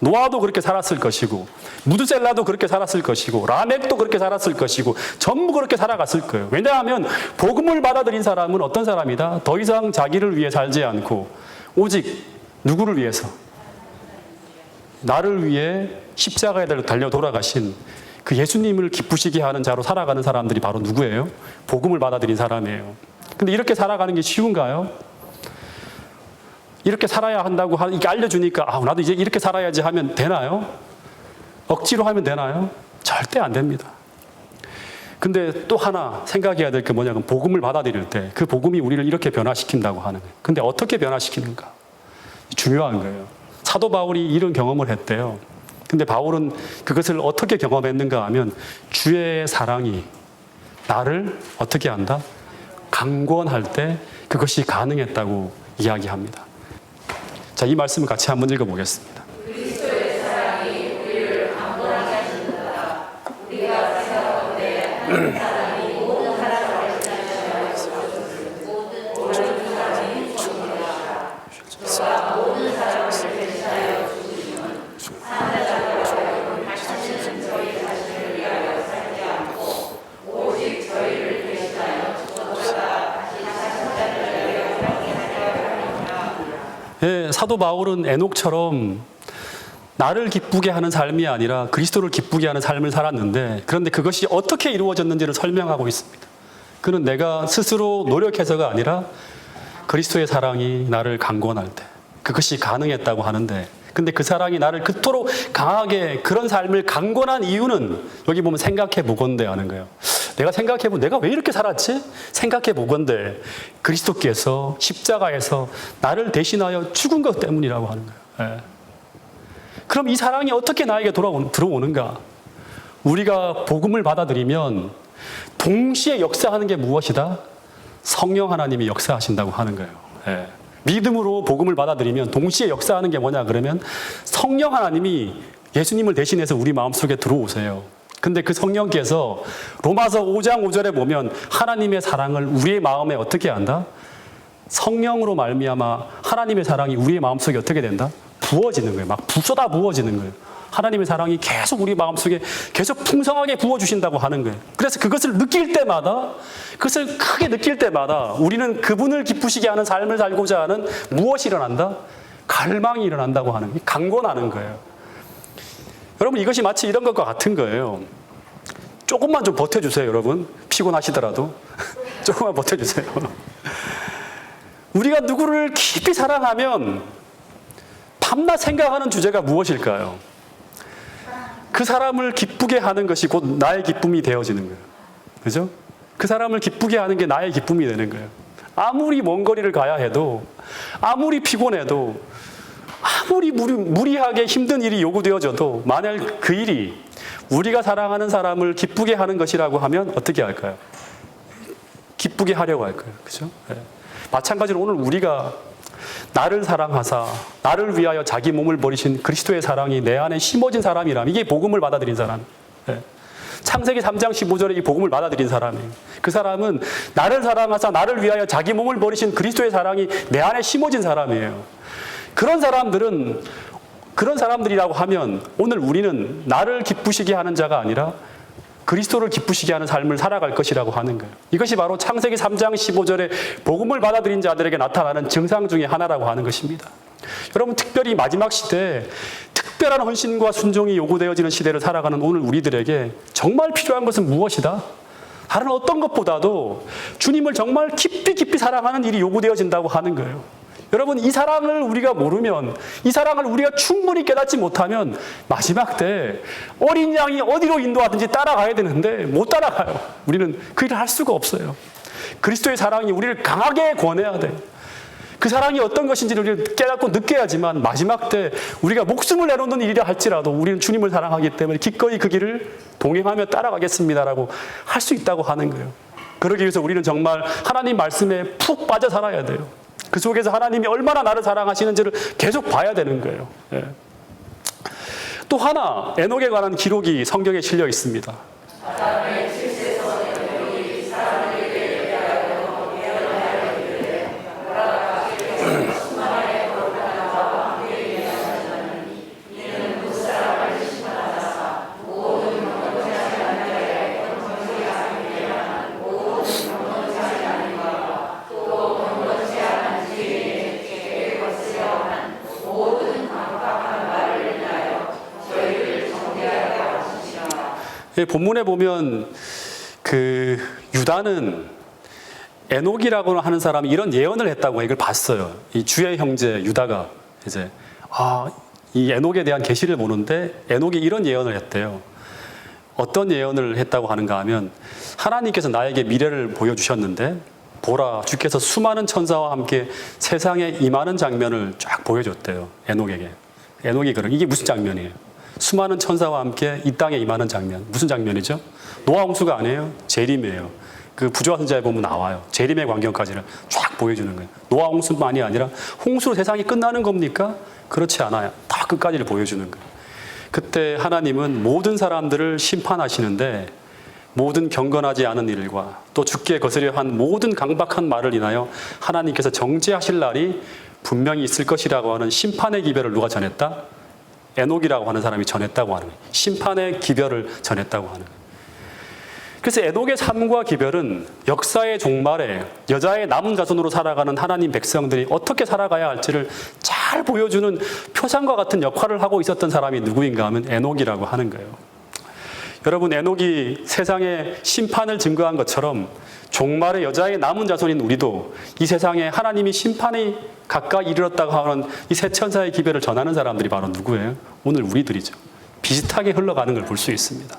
노아도 그렇게 살았을 것이고 무두셀라도 그렇게 살았을 것이고 라멕도 그렇게 살았을 것이고 전부 그렇게 살아갔을 거예요. 왜냐하면 복음을 받아들인 사람은 어떤 사람이다? 더 이상 자기를 위해 살지 않고 오직 누구를 위해서? 나를 위해 십자가에 달려 돌아가신 그 예수님을 기쁘시게 하는 자로 살아가는 사람들이 바로 누구예요? 복음을 받아들인 사람이에요. 근데 이렇게 살아가는 게 쉬운가요? 이렇게 살아야 한다고 이렇게 알려주니까 나도 이제 이렇게 살아야지 하면 되나요? 억지로 하면 되나요? 절대 안 됩니다. 근데 또 하나 생각해야 될 게 뭐냐면 복음을 받아들일 때 그 복음이 우리를 이렇게 변화시킨다고 하는 거예요. 근데 어떻게 변화시키는가? 중요한 거예요. 사도 바울이 이런 경험을 했대요. 근데 바울은 그것을 어떻게 경험했는가 하면 주의 사랑이 나를 어떻게 한다? 강권할 때 그것이 가능했다고 이야기합니다. 자, 이 말씀을 같이 한번 읽어보겠습니다. 그리스도의 사랑이 우리를 강권하게 하신다. 우리가 생각하건대 한 사람이 모든 사람을 지나쳐 모든 사람이 죽으리라. 그가 모든 사람을 대신하여 죽으시면 하나님으로 하시는 저희 자신을 위하여 살지 않고 오직 저희를 대신하여 죽었다가 다시 사신 자를 위하여 살게 하려 합니다. 예, 사도 바울은 에녹처럼 나를 기쁘게 하는 삶이 아니라 그리스도를 기쁘게 하는 삶을 살았는데, 그런데 그것이 어떻게 이루어졌는지를 설명하고 있습니다. 그는 내가 스스로 노력해서가 아니라 그리스도의 사랑이 나를 강권할 때 그것이 가능했다고 하는데, 근데 그 사랑이 나를 그토록 강하게 그런 삶을 강권한 이유는 여기 보면 생각해 보건대 하는 거예요. 내가 생각해보면 내가 왜 이렇게 살았지? 생각해 보건대 그리스도께서 십자가에서 나를 대신하여 죽은 것 때문이라고 하는 거예요. 예. 그럼 이 사랑이 어떻게 나에게 들어오는가? 우리가 복음을 받아들이면 동시에 역사하는 게 무엇이다? 성령 하나님이 역사하신다고 하는 거예요. 예. 믿음으로 복음을 받아들이면 동시에 역사하는 게 뭐냐 그러면 성령 하나님이 예수님을 대신해서 우리 마음속에 들어오세요. 근데 그 성령께서 로마서 5장 5절에 보면 하나님의 사랑을 우리의 마음에 어떻게 한다? 성령으로 말미암아 하나님의 사랑이 우리의 마음속에 어떻게 된다? 부어지는 거예요. 막 쏟아 부어지는 거예요. 하나님의 사랑이 계속 우리 마음속에 계속 풍성하게 부어주신다고 하는 거예요. 그래서 그것을 느낄 때마다, 그것을 크게 느낄 때마다 우리는 그분을 기쁘시게 하는 삶을 살고자 하는 무엇이 일어난다? 갈망이 일어난다고 하는 거예요. 강권하는 거예요. 여러분, 이것이 마치 이런 것과 같은 거예요. 조금만 좀 버텨주세요, 여러분. 피곤하시더라도. 조금만 버텨주세요. 우리가 누구를 깊이 사랑하면 밤낮 생각하는 주제가 무엇일까요? 그 사람을 기쁘게 하는 것이 곧 나의 기쁨이 되어지는 거예요. 그죠? 그 사람을 기쁘게 하는 게 나의 기쁨이 되는 거예요. 아무리 먼 거리를 가야 해도, 아무리 피곤해도, 아무리 무리하게 힘든 일이 요구되어져도 만약 그 일이 우리가 사랑하는 사람을 기쁘게 하는 것이라고 하면 어떻게 할까요? 기쁘게 하려고 할 거예요. 그죠? 네. 마찬가지로 오늘 우리가 나를 사랑하사 나를 위하여 자기 몸을 버리신 그리스도의 사랑이 내 안에 심어진 사람이라면, 이게 복음을 받아들인 사람. 네. 창세기 3장 15절에 이 복음을 받아들인 사람이에요. 그 사람은 나를 사랑하사 나를 위하여 자기 몸을 버리신 그리스도의 사랑이 내 안에 심어진 사람이에요. 그런 사람들이라고 하면 오늘 우리는 나를 기쁘시게 하는 자가 아니라 그리스도를 기쁘시게 하는 삶을 살아갈 것이라고 하는 거예요. 이것이 바로 창세기 3장 15절에 복음을 받아들인 자들에게 나타나는 증상 중에 하나라고 하는 것입니다. 여러분, 특별히 마지막 시대에 특별한 헌신과 순종이 요구되어지는 시대를 살아가는 오늘 우리들에게 정말 필요한 것은 무엇이다? 다른 어떤 것보다도 주님을 정말 깊이 사랑하는 일이 요구되어진다고 하는 거예요. 여러분, 이 사랑을 우리가 모르면, 이 사랑을 우리가 충분히 깨닫지 못하면 마지막 때 어린 양이 어디로 인도하든지 따라가야 되는데 못 따라가요. 우리는 그 일을 할 수가 없어요. 그리스도의 사랑이 우리를 강하게 권해야 돼요. 그 사랑이 어떤 것인지를 우리가 깨닫고 느껴야지만 마지막 때 우리가 목숨을 내놓는 일이라 할지라도 우리는 주님을 사랑하기 때문에 기꺼이 그 길을 동행하며 따라가겠습니다라고 할 수 있다고 하는 거예요. 그러기 위해서 우리는 정말 하나님 말씀에 푹 빠져 살아야 돼요. 그 속에서 하나님이 얼마나 나를 사랑하시는지를 계속 봐야 되는 거예요. 예. 또 하나, 에녹에 관한 기록이 성경에 실려 있습니다. 본문에 보면 그 유다는 에녹이라고 하는 사람이 이런 예언을 했다고 이걸 봤어요. 이 주의 형제 유다가 이제 이 에녹에 대한 계시를 보는데 에녹이 이런 예언을 했대요. 어떤 예언을 했다고 하는가 하면 하나님께서 나에게 미래를 보여주셨는데 보라, 주께서 수많은 천사와 함께 세상에 임하는 장면을 쫙 보여줬대요. 에녹에게. 에녹이 그런, 이게 무슨 장면이에요? 수많은 천사와 함께 이 땅에 임하는 장면. 무슨 장면이죠? 노아 홍수가 아니에요. 재림이에요. 그 부조화 선지자에 보면 나와요. 재림의 광경까지를 쫙 보여주는 거예요. 노아 홍수만이 아니라 홍수로 세상이 끝나는 겁니까? 그렇지 않아요. 다 끝까지를 보여주는 거예요. 그때 하나님은 모든 사람들을 심판하시는데 모든 경건하지 않은 일과 또 죽게 거스려 한 모든 강박한 말을 인하여 하나님께서 정죄하실 날이 분명히 있을 것이라고 하는 심판의 기별을 누가 전했다? 에녹이라고 하는 사람이 전했다고 하는 거예요. 심판의 기별을 전했다고 하는 거예요. 그래서 에녹의 삶과 기별은 역사의 종말에 여자의 남은 자손으로 살아가는 하나님 백성들이 어떻게 살아가야 할지를 잘 보여주는 표상과 같은 역할을 하고 있었던 사람이 누구인가 하면 에녹이라고 하는 거예요. 여러분, 에녹이 세상에 심판을 증거한 것처럼 종말의 여자의 남은 자손인 우리도 이 세상에 하나님이 심판이 가까이 이르렀다고 하는 이 세 천사의 기별을 전하는 사람들이 바로 누구예요? 오늘 우리들이죠. 비슷하게 흘러가는 걸 볼 수 있습니다.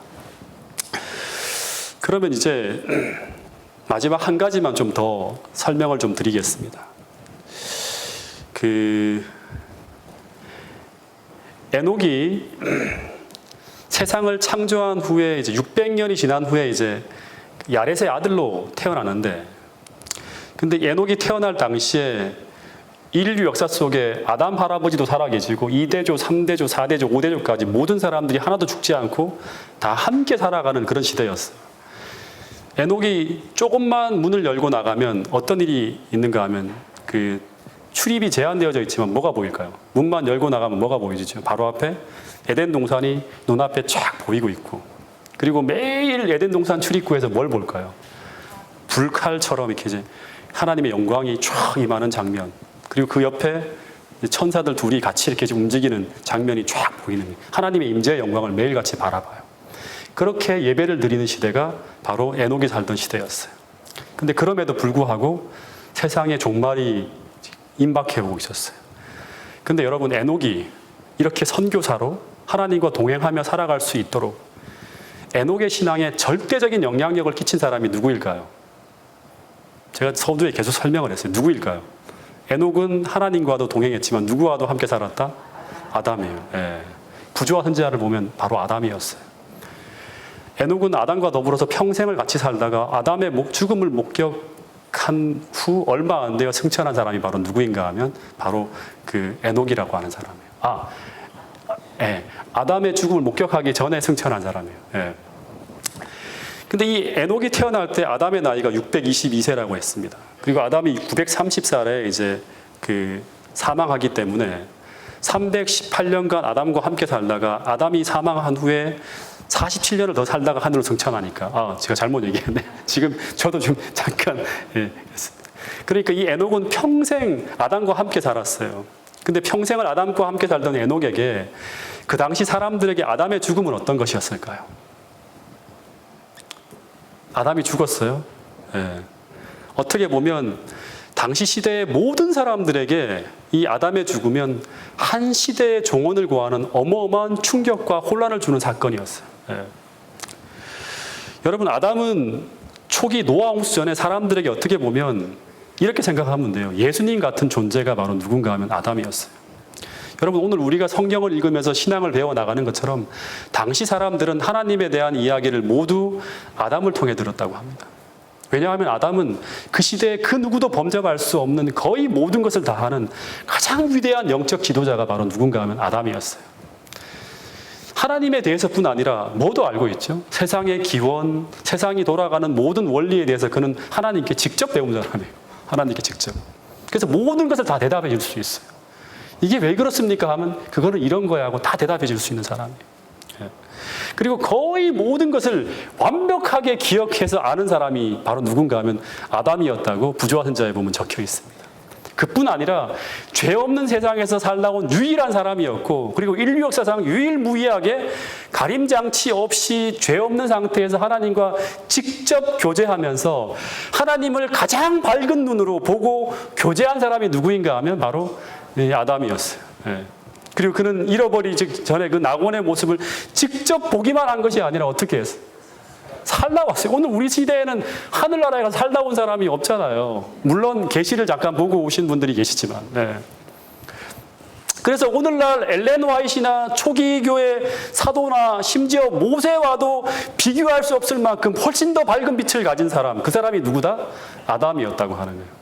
그러면 이제 마지막 한 가지만 좀 더 설명을 좀 드리겠습니다. 에녹이 세상을 창조한 후에 이제 600년이 지난 후에 이제 야렛의 아들로 태어나는데, 근데 에녹이 태어날 당시에 인류 역사 속에 아담 할아버지도 살아계시고 2대조, 3대조, 4대조, 5대조까지 모든 사람들이 하나도 죽지 않고 다 함께 살아가는 그런 시대였어요. 에녹이 조금만 문을 열고 나가면 어떤 일이 있는가 하면 출입이 제한되어져 있지만 뭐가 보일까요? 문만 열고 나가면 뭐가 보이죠? 바로 앞에 에덴 동산이 눈앞에 쫙 보이고 있고, 그리고 매일 에덴 동산 출입구에서 뭘 볼까요? 불칼처럼 이렇게 이제 하나님의 영광이 쫙 임하는 장면, 그리고 그 옆에 천사들 둘이 같이 이렇게 움직이는 장면이 쫙 보이는 거예요. 하나님의 임재의 영광을 매일같이 바라봐요. 그렇게 예배를 드리는 시대가 바로 에녹이 살던 시대였어요. 근데 그럼에도 불구하고 세상의 종말이 임박해 오고 있었어요. 근데 여러분, 에녹이 이렇게 선교사로 하나님과 동행하며 살아갈 수 있도록 에녹의 신앙에 절대적인 영향력을 끼친 사람이 누구일까요? 제가 서두에 계속 설명을 했어요. 누구일까요? 에녹은 하나님과도 동행했지만 누구와도 함께 살았다? 아담이에요. 예. 부조화 선지자를 보면 바로 아담이었어요. 에녹은 아담과 더불어서 평생을 같이 살다가 아담의 죽음을 목격한 후 얼마 안 되어 승천한 사람이 바로 누구인가 하면 바로 그 에녹이라고 하는 사람이에요. 아담의 죽음을 목격하기 전에 승천한 사람이에요. 예. 근데 이 에녹이 태어날 때 아담의 나이가 622세라고 했습니다. 그리고 아담이 930살에 이제 사망하기 때문에 318년간 아담과 함께 살다가 아담이 사망한 후에 47년을 더 살다가 하늘로 승천하니까 제가 잘못 얘기했네. 지금 저도 좀 잠깐 했습니다. 그러니까 이 에녹은 평생 아담과 함께 살았어요. 근데 평생을 아담과 함께 살던 에녹에게 그 당시 사람들에게 아담의 죽음은 어떤 것이었을까요? 아담이 죽었어요. 예. 어떻게 보면 당시 시대의 모든 사람들에게 이 아담의 죽으면 한 시대의 종언을 구하는 어마어마한 충격과 혼란을 주는 사건이었어요. 예. 여러분, 아담은 초기 노아 홍수 전에 사람들에게 어떻게 보면 이렇게 생각하면 돼요. 예수님 같은 존재가 바로 누군가 하면 아담이었어요. 여러분, 오늘 우리가 성경을 읽으면서 신앙을 배워나가는 것처럼 당시 사람들은 하나님에 대한 이야기를 모두 아담을 통해 들었다고 합니다. 왜냐하면 아담은 그 시대에 그 누구도 범접할 수 없는 거의 모든 것을 다 하는 가장 위대한 영적 지도자가 바로 누군가 하면 아담이었어요. 하나님에 대해서뿐 아니라 뭐도 알고 있죠. 세상의 기원, 세상이 돌아가는 모든 원리에 대해서 그는 하나님께 직접 배운 사람이에요. 하나님께 직접. 그래서 모든 것을 다 대답해 줄 수 있어요. 이게 왜 그렇습니까 하면 그거는 이런 거야 하고 다 대답해 줄 수 있는 사람이에요. 그리고 거의 모든 것을 완벽하게 기억해서 아는 사람이 바로 누군가 하면 아담이었다고 부조화 선지자에 보면 적혀 있습니다. 그뿐 아니라 죄 없는 세상에서 살다 온 유일한 사람이었고, 그리고 인류 역사상 유일무이하게 가림장치 없이 죄 없는 상태에서 하나님과 직접 교제하면서 하나님을 가장 밝은 눈으로 보고 교제한 사람이 누구인가 하면 바로 아담이었어요. 그리고 그는 잃어버리기 전에 그 낙원의 모습을 직접 보기만 한 것이 아니라 어떻게 했어요? 살다 왔어요. 오늘 우리 시대에는 하늘나라에 가서 살다 온 사람이 없잖아요. 물론 계시를 잠깐 보고 오신 분들이 계시지만. 네. 그래서 오늘날 엘렌 화이트나 초기 교회 사도나 심지어 모세와도 비교할 수 없을 만큼 훨씬 더 밝은 빛을 가진 사람, 그 사람이 누구다? 아담이었다고 하는 거예요.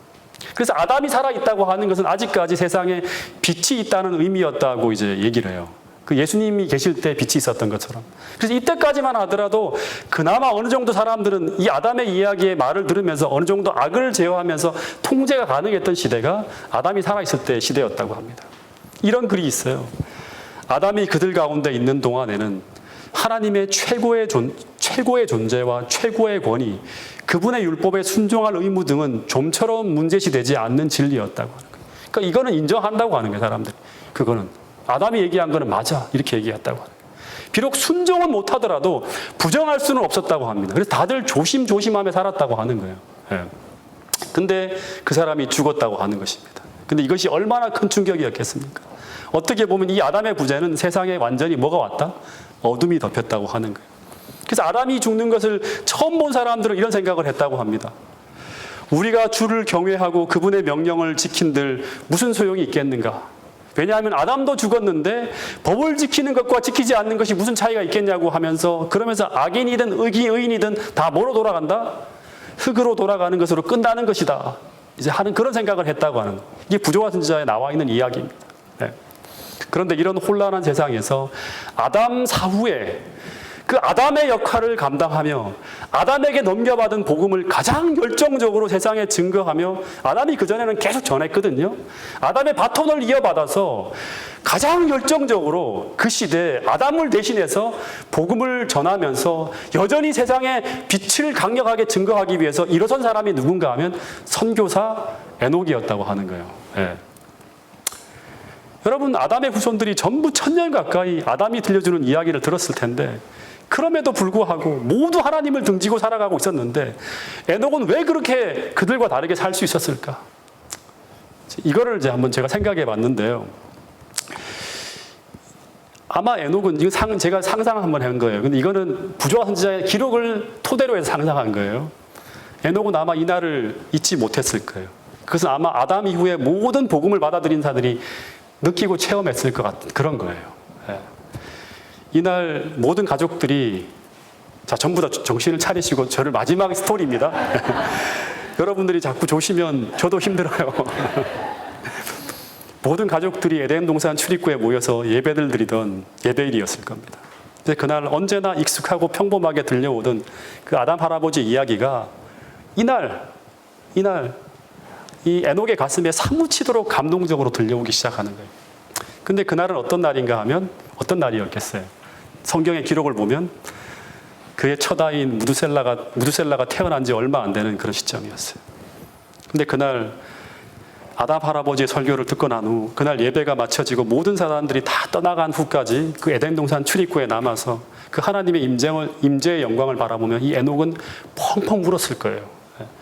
그래서 아담이 살아있다고 하는 것은 아직까지 세상에 빛이 있다는 의미였다고 이제 얘기를 해요. 그 예수님이 계실 때 빛이 있었던 것처럼. 그래서 이때까지만 하더라도 그나마 어느 정도 사람들은 이 아담의 이야기의 말을 들으면서 어느 정도 악을 제어하면서 통제가 가능했던 시대가 아담이 살아있을 때 시대였다고 합니다. 이런 글이 있어요. 아담이 그들 가운데 있는 동안에는 하나님의 최고의 존재와 최고의 권위, 그분의 율법에 순종할 의무 등은 좀처럼 문제시되지 않는 진리였다고 하는 거예요. 그러니까 이거는 인정한다고 하는 거예요, 사람들이. 그거는. 아담이 얘기한 거는 맞아. 이렇게 얘기했다고 하는 거예요. 비록 순종은 못하더라도 부정할 수는 없었다고 합니다. 그래서 다들 조심조심하며 살았다고 하는 거예요. 예. 근데 그 사람이 죽었다고 하는 것입니다. 근데 이것이 얼마나 큰 충격이었겠습니까? 어떻게 보면 이 아담의 부재는 세상에 완전히 뭐가 왔다? 어둠이 덮였다고 하는 거예요. 그래서 아담이 죽는 것을 처음 본 사람들은 이런 생각을 했다고 합니다. 우리가 주를 경외하고 그분의 명령을 지킨들 무슨 소용이 있겠는가? 왜냐하면 아담도 죽었는데 법을 지키는 것과 지키지 않는 것이 무슨 차이가 있겠냐고 하면서, 그러면서 악인이든 의인이든 다 뭐로 돌아간다? 흙으로 돌아가는 것으로 끝나는 것이다. 이제 하는 그런 생각을 했다고 하는 거예요. 이게 부조화 선지자에 나와 있는 이야기입니다. 네. 그런데 이런 혼란한 세상에서 아담 사후에 그 아담의 역할을 감당하며 아담에게 넘겨받은 복음을 가장 열정적으로 세상에 증거하며, 아담이 그전에는 계속 전했거든요. 아담의 바톤을 이어받아서 가장 열정적으로 그 시대에 아담을 대신해서 복음을 전하면서 여전히 세상에 빛을 강력하게 증거하기 위해서 일어선 사람이 누군가 하면 선교사 에녹이었다고 하는 거예요. 네. 여러분, 아담의 후손들이 전부 1000년 가까이 아담이 들려주는 이야기를 들었을 텐데, 그럼에도 불구하고 모두 하나님을 등지고 살아가고 있었는데 에녹은 왜 그렇게 그들과 다르게 살 수 있었을까? 이거를 이제 한번 제가 생각해 봤는데요. 아마 에녹은, 이거 제가 상상 한번 한 거예요. 근데 이거는 부조화 선지자의 기록을 토대로 해서 상상한 거예요. 에녹은 아마 이 날을 잊지 못했을 거예요. 그것은 아마 아담 이후에 모든 복음을 받아들인 자들이 느끼고 체험했을 것 같은 그런 거예요. 네. 이날 모든 가족들이 전부 다 정신을 차리시고, 저를 마지막 스토리입니다. 여러분들이 자꾸 조시면 저도 힘들어요. 모든 가족들이 에덴 동산 출입구에 모여서 예배를 드리던 예배일이었을 겁니다. 근데 그날 언제나 익숙하고 평범하게 들려오던 그 아담 할아버지 이야기가 이날 이 에녹의 가슴에 사무치도록 감동적으로 들려오기 시작하는 거예요. 근데 그날은 어떤 날인가 하면 어떤 날이었겠어요? 성경의 기록을 보면 그의 첫 아이인 무두셀라가 태어난 지 얼마 안 되는 그런 시점이었어요. 근데 그날 아담 할아버지의 설교를 듣고 난 후 그날 예배가 마쳐지고 모든 사람들이 다 떠나간 후까지 그 에덴 동산 출입구에 남아서 그 하나님의 임재의 영광을 바라보며 이 에녹은 펑펑 울었을 거예요.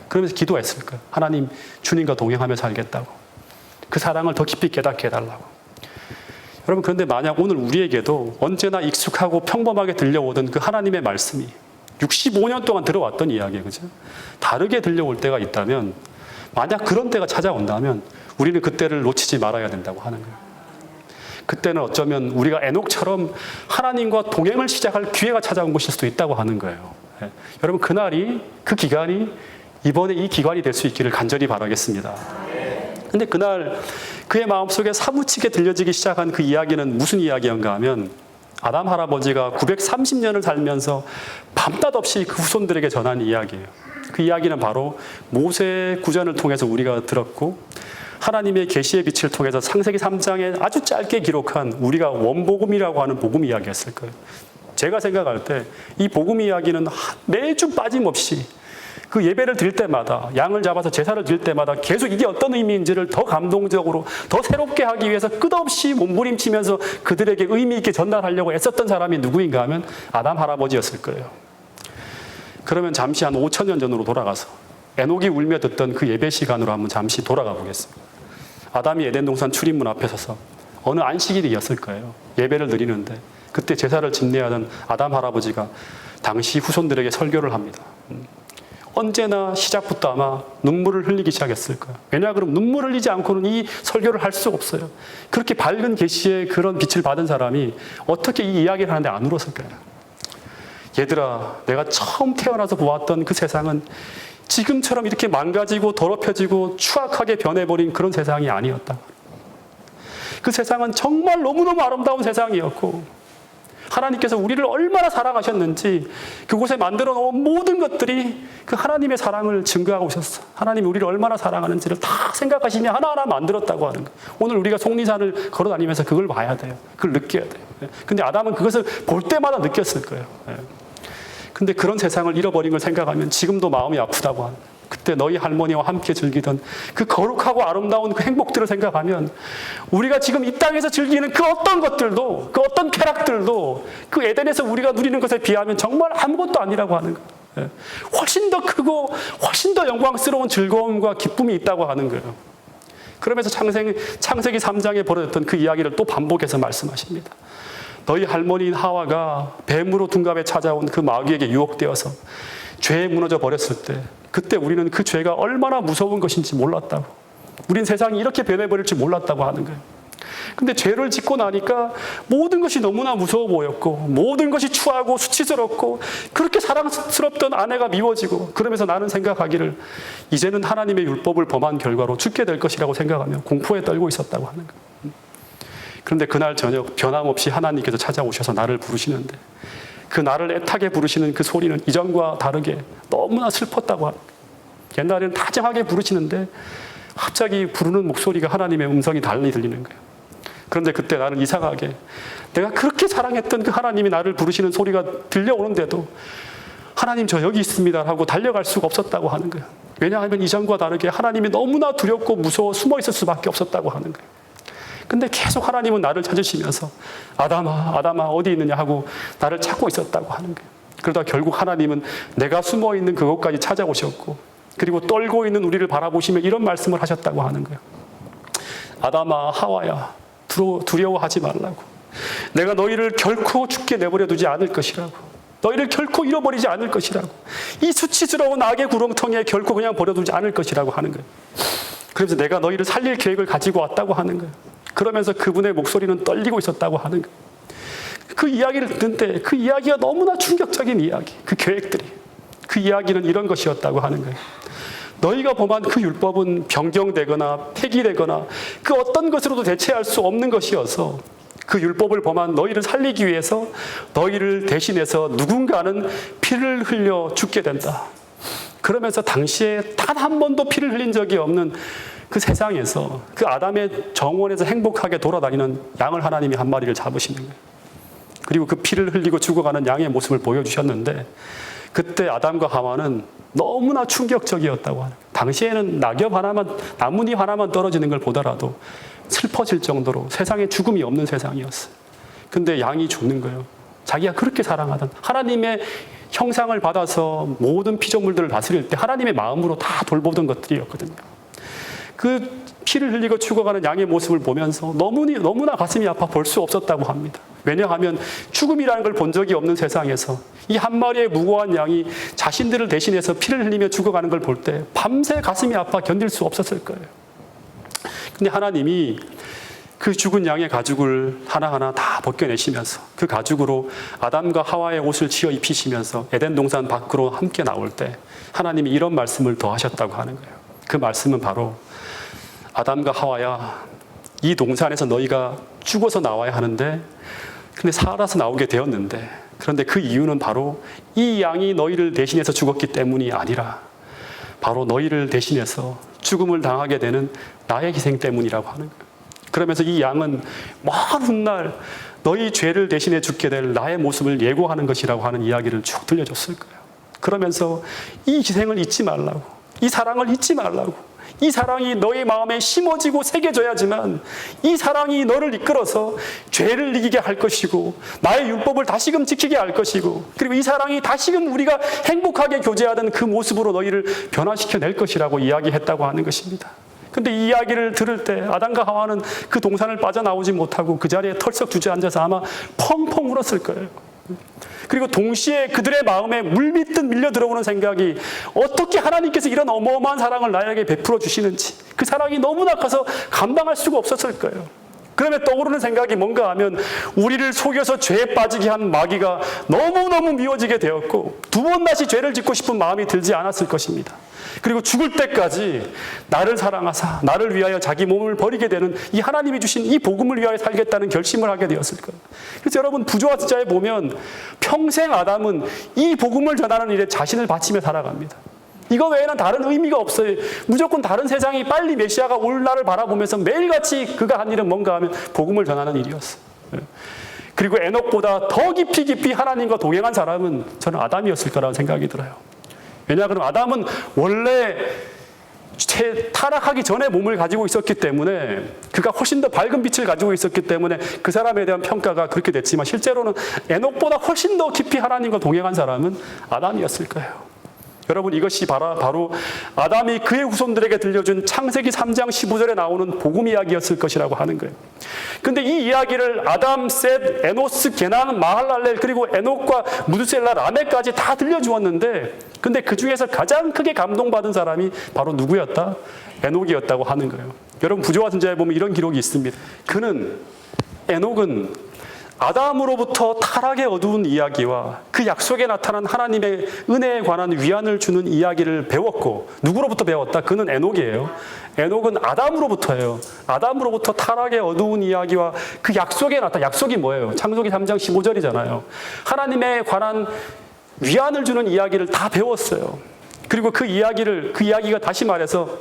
그러면서 기도했을 거예요. 하나님, 주님과 동행하며 살겠다고. 그 사랑을 더 깊이 깨닫게 해달라고. 여러분, 그런데 만약 오늘 우리에게도 언제나 익숙하고 평범하게 들려오던 그 하나님의 말씀이 65년 동안 들어왔던 이야기예요. 그죠? 다르게 들려올 때가 있다면, 만약 그런 때가 찾아온다면 우리는 그때를 놓치지 말아야 된다고 하는 거예요. 그때는 어쩌면 우리가 에녹처럼 하나님과 동행을 시작할 기회가 찾아온 것일 수도 있다고 하는 거예요. 네. 여러분, 그 기간이 이번에 이 기간이 될 수 있기를 간절히 바라겠습니다. 근데 그날 그의 마음속에 사무치게 들려지기 시작한 그 이야기는 무슨 이야기인가 하면, 아담 할아버지가 930년을 살면서 밤낮 없이 그 후손들에게 전한 이야기예요. 그 이야기는 바로 모세의 구전을 통해서 우리가 들었고, 하나님의 계시의 빛을 통해서 창세기 3장에 아주 짧게 기록한 우리가 원복음이라고 하는 복음 이야기였을 거예요. 제가 생각할 때 이 복음 이야기는 매주 빠짐없이 그 예배를 드릴 때마다, 양을 잡아서 제사를 드릴 때마다 계속 이게 어떤 의미인지를 더 감동적으로, 더 새롭게 하기 위해서 끝없이 몸부림치면서 그들에게 의미 있게 전달하려고 애썼던 사람이 누구인가 하면 아담 할아버지였을 거예요. 그러면 잠시 한 5000년 전으로 돌아가서 에녹이 울며 듣던 그 예배 시간으로 한번 잠시 돌아가 보겠습니다. 아담이 에덴 동산 출입문 앞에 서서 어느 안식일이었을 거예요. 예배를 드리는데 그때 제사를 집례 하던 아담 할아버지가 당시 후손들에게 설교를 합니다. 언제나 시작부터 아마 눈물을 흘리기 시작했을 거예요. 왜냐 그럼 눈물을 흘리지 않고는 이 설교를 할 수 없어요. 그렇게 밝은 계시의 그런 빛을 받은 사람이 어떻게 이 이야기를 하는데 안 울었을까요? 얘들아, 내가 처음 태어나서 보았던 그 세상은 지금처럼 이렇게 망가지고 더럽혀지고 추악하게 변해버린 그런 세상이 아니었다. 그 세상은 정말 너무너무 아름다운 세상이었고 하나님께서 우리를 얼마나 사랑하셨는지 그곳에 만들어 놓은 모든 것들이 그 하나님의 사랑을 증거하고 오셨어. 하나님이 우리를 얼마나 사랑하는지를 다 생각하시며 하나하나 만들었다고 하는 거예요. 오늘 우리가 속리산을 걸어 다니면서 그걸 봐야 돼요. 그걸 느껴야 돼요. 근데 아담은 그것을 볼 때마다 느꼈을 거예요. 근데 그런 세상을 잃어버린 걸 생각하면 지금도 마음이 아프다고 하는 거예요. 그때 너희 할머니와 함께 즐기던 그 거룩하고 아름다운 그 행복들을 생각하면 우리가 지금 이 땅에서 즐기는 그 어떤 것들도, 그 어떤 쾌락들도 그 에덴에서 우리가 누리는 것에 비하면 정말 아무것도 아니라고 하는 거예요. 훨씬 더 크고 훨씬 더 영광스러운 즐거움과 기쁨이 있다고 하는 거예요. 그러면서 창세기 3장에 벌어졌던 그 이야기를 또 반복해서 말씀하십니다. 너희 할머니인 하와가 뱀으로 둔갑에 찾아온 그 마귀에게 유혹되어서 죄에 무너져 버렸을 때 그때 우리는 그 죄가 얼마나 무서운 것인지 몰랐다고. 우린 세상이 이렇게 변해버릴 줄 몰랐다고 하는 거예요. 근데 죄를 짓고 나니까 모든 것이 너무나 무서워 보였고 모든 것이 추하고 수치스럽고 그렇게 사랑스럽던 아내가 미워지고 그러면서 나는 생각하기를 이제는 하나님의 율법을 범한 결과로 죽게 될 것이라고 생각하며 공포에 떨고 있었다고 하는 거예요. 그런데 그날 저녁 변함없이 하나님께서 찾아오셔서 나를 부르시는데 그 나를 애타게 부르시는 그 소리는 이전과 다르게 너무나 슬펐다고 합니다. 옛날에는 다정하게 부르시는데 갑자기 부르는 목소리가 하나님의 음성이 달리 들리는 거예요. 그런데 그때 나는 이상하게 내가 그렇게 사랑했던 그 하나님이 나를 부르시는 소리가 들려오는데도 하나님 저 여기 있습니다 하고 달려갈 수가 없었다고 하는 거예요. 왜냐하면 이전과 다르게 하나님이 너무나 두렵고 무서워 숨어 있을 수밖에 없었다고 하는 거예요. 근데 계속 하나님은 나를 찾으시면서 아담아, 아담아 어디 있느냐 하고 나를 찾고 있었다고 하는 거예요. 그러다 결국 하나님은 내가 숨어 있는 그곳까지 찾아오셨고 그리고 떨고 있는 우리를 바라보시며 이런 말씀을 하셨다고 하는 거예요. 아담아, 하와야, 두려워하지 말라고. 내가 너희를 결코 죽게 내버려 두지 않을 것이라고. 너희를 결코 잃어버리지 않을 것이라고. 이 수치스러운 악의 구렁텅이에 결코 그냥 버려두지 않을 것이라고 하는 거예요. 그래서 내가 너희를 살릴 계획을 가지고 왔다고 하는 거예요. 그러면서 그분의 목소리는 떨리고 있었다고 하는 거예요. 그 이야기를 듣는데 그 이야기가 너무나 충격적인 이야기, 그 계획들이. 그 이야기는 이런 것이었다고 하는 거예요. 너희가 범한 그 율법은 변경되거나 폐기되거나 그 어떤 것으로도 대체할 수 없는 것이어서 그 율법을 범한 너희를 살리기 위해서 너희를 대신해서 누군가는 피를 흘려 죽게 된다. 그러면서 당시에 단 한 번도 피를 흘린 적이 없는 그 세상에서 그 아담의 정원에서 행복하게 돌아다니는 양을 하나님이 한 마리를 잡으시는 거예요. 그리고 그 피를 흘리고 죽어가는 양의 모습을 보여주셨는데 그때 아담과 하와는 너무나 충격적이었다고 하는 거예요. 당시에는 낙엽 하나만, 나뭇잎 하나만 떨어지는 걸 보더라도 슬퍼질 정도로 세상에 죽음이 없는 세상이었어요. 근데 양이 죽는 거예요. 자기가 그렇게 사랑하던 하나님의 형상을 받아서 모든 피조물들을 다스릴 때 하나님의 마음으로 다 돌보던 것들이었거든요. 그 피를 흘리고 죽어가는 양의 모습을 보면서 너무나 가슴이 아파 볼 수 없었다고 합니다. 왜냐하면 죽음이라는 걸 본 적이 없는 세상에서 이 한 마리의 무고한 양이 자신들을 대신해서 피를 흘리며 죽어가는 걸 볼 때 밤새 가슴이 아파 견딜 수 없었을 거예요. 근데 하나님이 그 죽은 양의 가죽을 하나하나 다 벗겨내시면서 그 가죽으로 아담과 하와의 옷을 지어 입히시면서 에덴 동산 밖으로 함께 나올 때 하나님이 이런 말씀을 더 하셨다고 하는 거예요. 그 말씀은 바로 아담과 하와야, 이 동산에서 너희가 죽어서 나와야 하는데 근데 살아서 나오게 되었는데 그런데 그 이유는 바로 이 양이 너희를 대신해서 죽었기 때문이 아니라 바로 너희를 대신해서 죽음을 당하게 되는 나의 희생 때문이라고 하는 거예요. 그러면서 이 양은 먼 훗날 너희 죄를 대신해 죽게 될 나의 모습을 예고하는 것이라고 하는 이야기를 쭉 들려줬을 거예요. 그러면서 이 희생을 잊지 말라고, 이 사랑을 잊지 말라고, 이 사랑이 너의 마음에 심어지고 새겨져야지만 이 사랑이 너를 이끌어서 죄를 이기게 할 것이고 나의 율법을 다시금 지키게 할 것이고 그리고 이 사랑이 다시금 우리가 행복하게 교제하던 그 모습으로 너희를 변화시켜낼 것이라고 이야기했다고 하는 것입니다. 근데 이 이야기를 들을 때 아담과 하와는 그 동산을 빠져나오지 못하고 그 자리에 털썩 주저앉아서 아마 펑펑 울었을 거예요. 그리고 동시에 그들의 마음에 물밀듯 밀려 들어오는 생각이 어떻게 하나님께서 이런 어마어마한 사랑을 나에게 베풀어 주시는지, 그 사랑이 너무나 커서 감당할 수가 없었을 거예요. 그러면 떠오르는 생각이 뭔가 하면 우리를 속여서 죄에 빠지게 한 마귀가 너무너무 미워지게 되었고 두 번 다시 죄를 짓고 싶은 마음이 들지 않았을 것입니다. 그리고 죽을 때까지 나를 사랑하사 나를 위하여 자기 몸을 버리게 되는 이 하나님이 주신 이 복음을 위하여 살겠다는 결심을 하게 되었을 거예요. 그래서 여러분 부조와 스자에 보면 평생 아담은 이 복음을 전하는 일에 자신을 바치며 살아갑니다. 이거 외에는 다른 의미가 없어요. 무조건 다른 세상이 빨리 메시아가 올 날을 바라보면서 매일같이 그가 한 일은 뭔가 하면 복음을 전하는 일이었어요. 그리고 에녹보다 더 깊이 하나님과 동행한 사람은 저는 아담이었을 거라는 생각이 들어요. 왜냐하면 아담은 원래 타락하기 전에 몸을 가지고 있었기 때문에 그가 훨씬 더 밝은 빛을 가지고 있었기 때문에 그 사람에 대한 평가가 그렇게 됐지만 실제로는 에녹보다 훨씬 더 깊이 하나님과 동행한 사람은 아담이었을 거예요. 여러분 이것이 바로 아담이 그의 후손들에게 들려준 창세기 3장 15절에 나오는 복음 이야기였을 것이라고 하는 거예요. 근데 이 이야기를 아담, 셋, 에노스, 게난, 마할랄렐 그리고 에녹과 무드셀라, 라멕까지 다 들려주었는데 근데 그 중에서 가장 크게 감동받은 사람이 바로 누구였다? 에녹이었다고 하는 거예요. 여러분 부조와 선자에 보면 이런 기록이 있습니다. 에녹은 아담으로부터 타락의 어두운 이야기와 그 약속에 나타난 하나님의 은혜에 관한 위안을 주는 이야기를 배웠고 누구로부터 배웠다? 그는 에녹이에요. 에녹은 아담으로부터예요. 아담으로부터 타락의 어두운 이야기와 그 약속에 나타난 약속이 뭐예요? 창세기 3장 15절이잖아요. 하나님에 관한 위안을 주는 이야기를 다 배웠어요. 그리고 그 이야기가 다시 말해서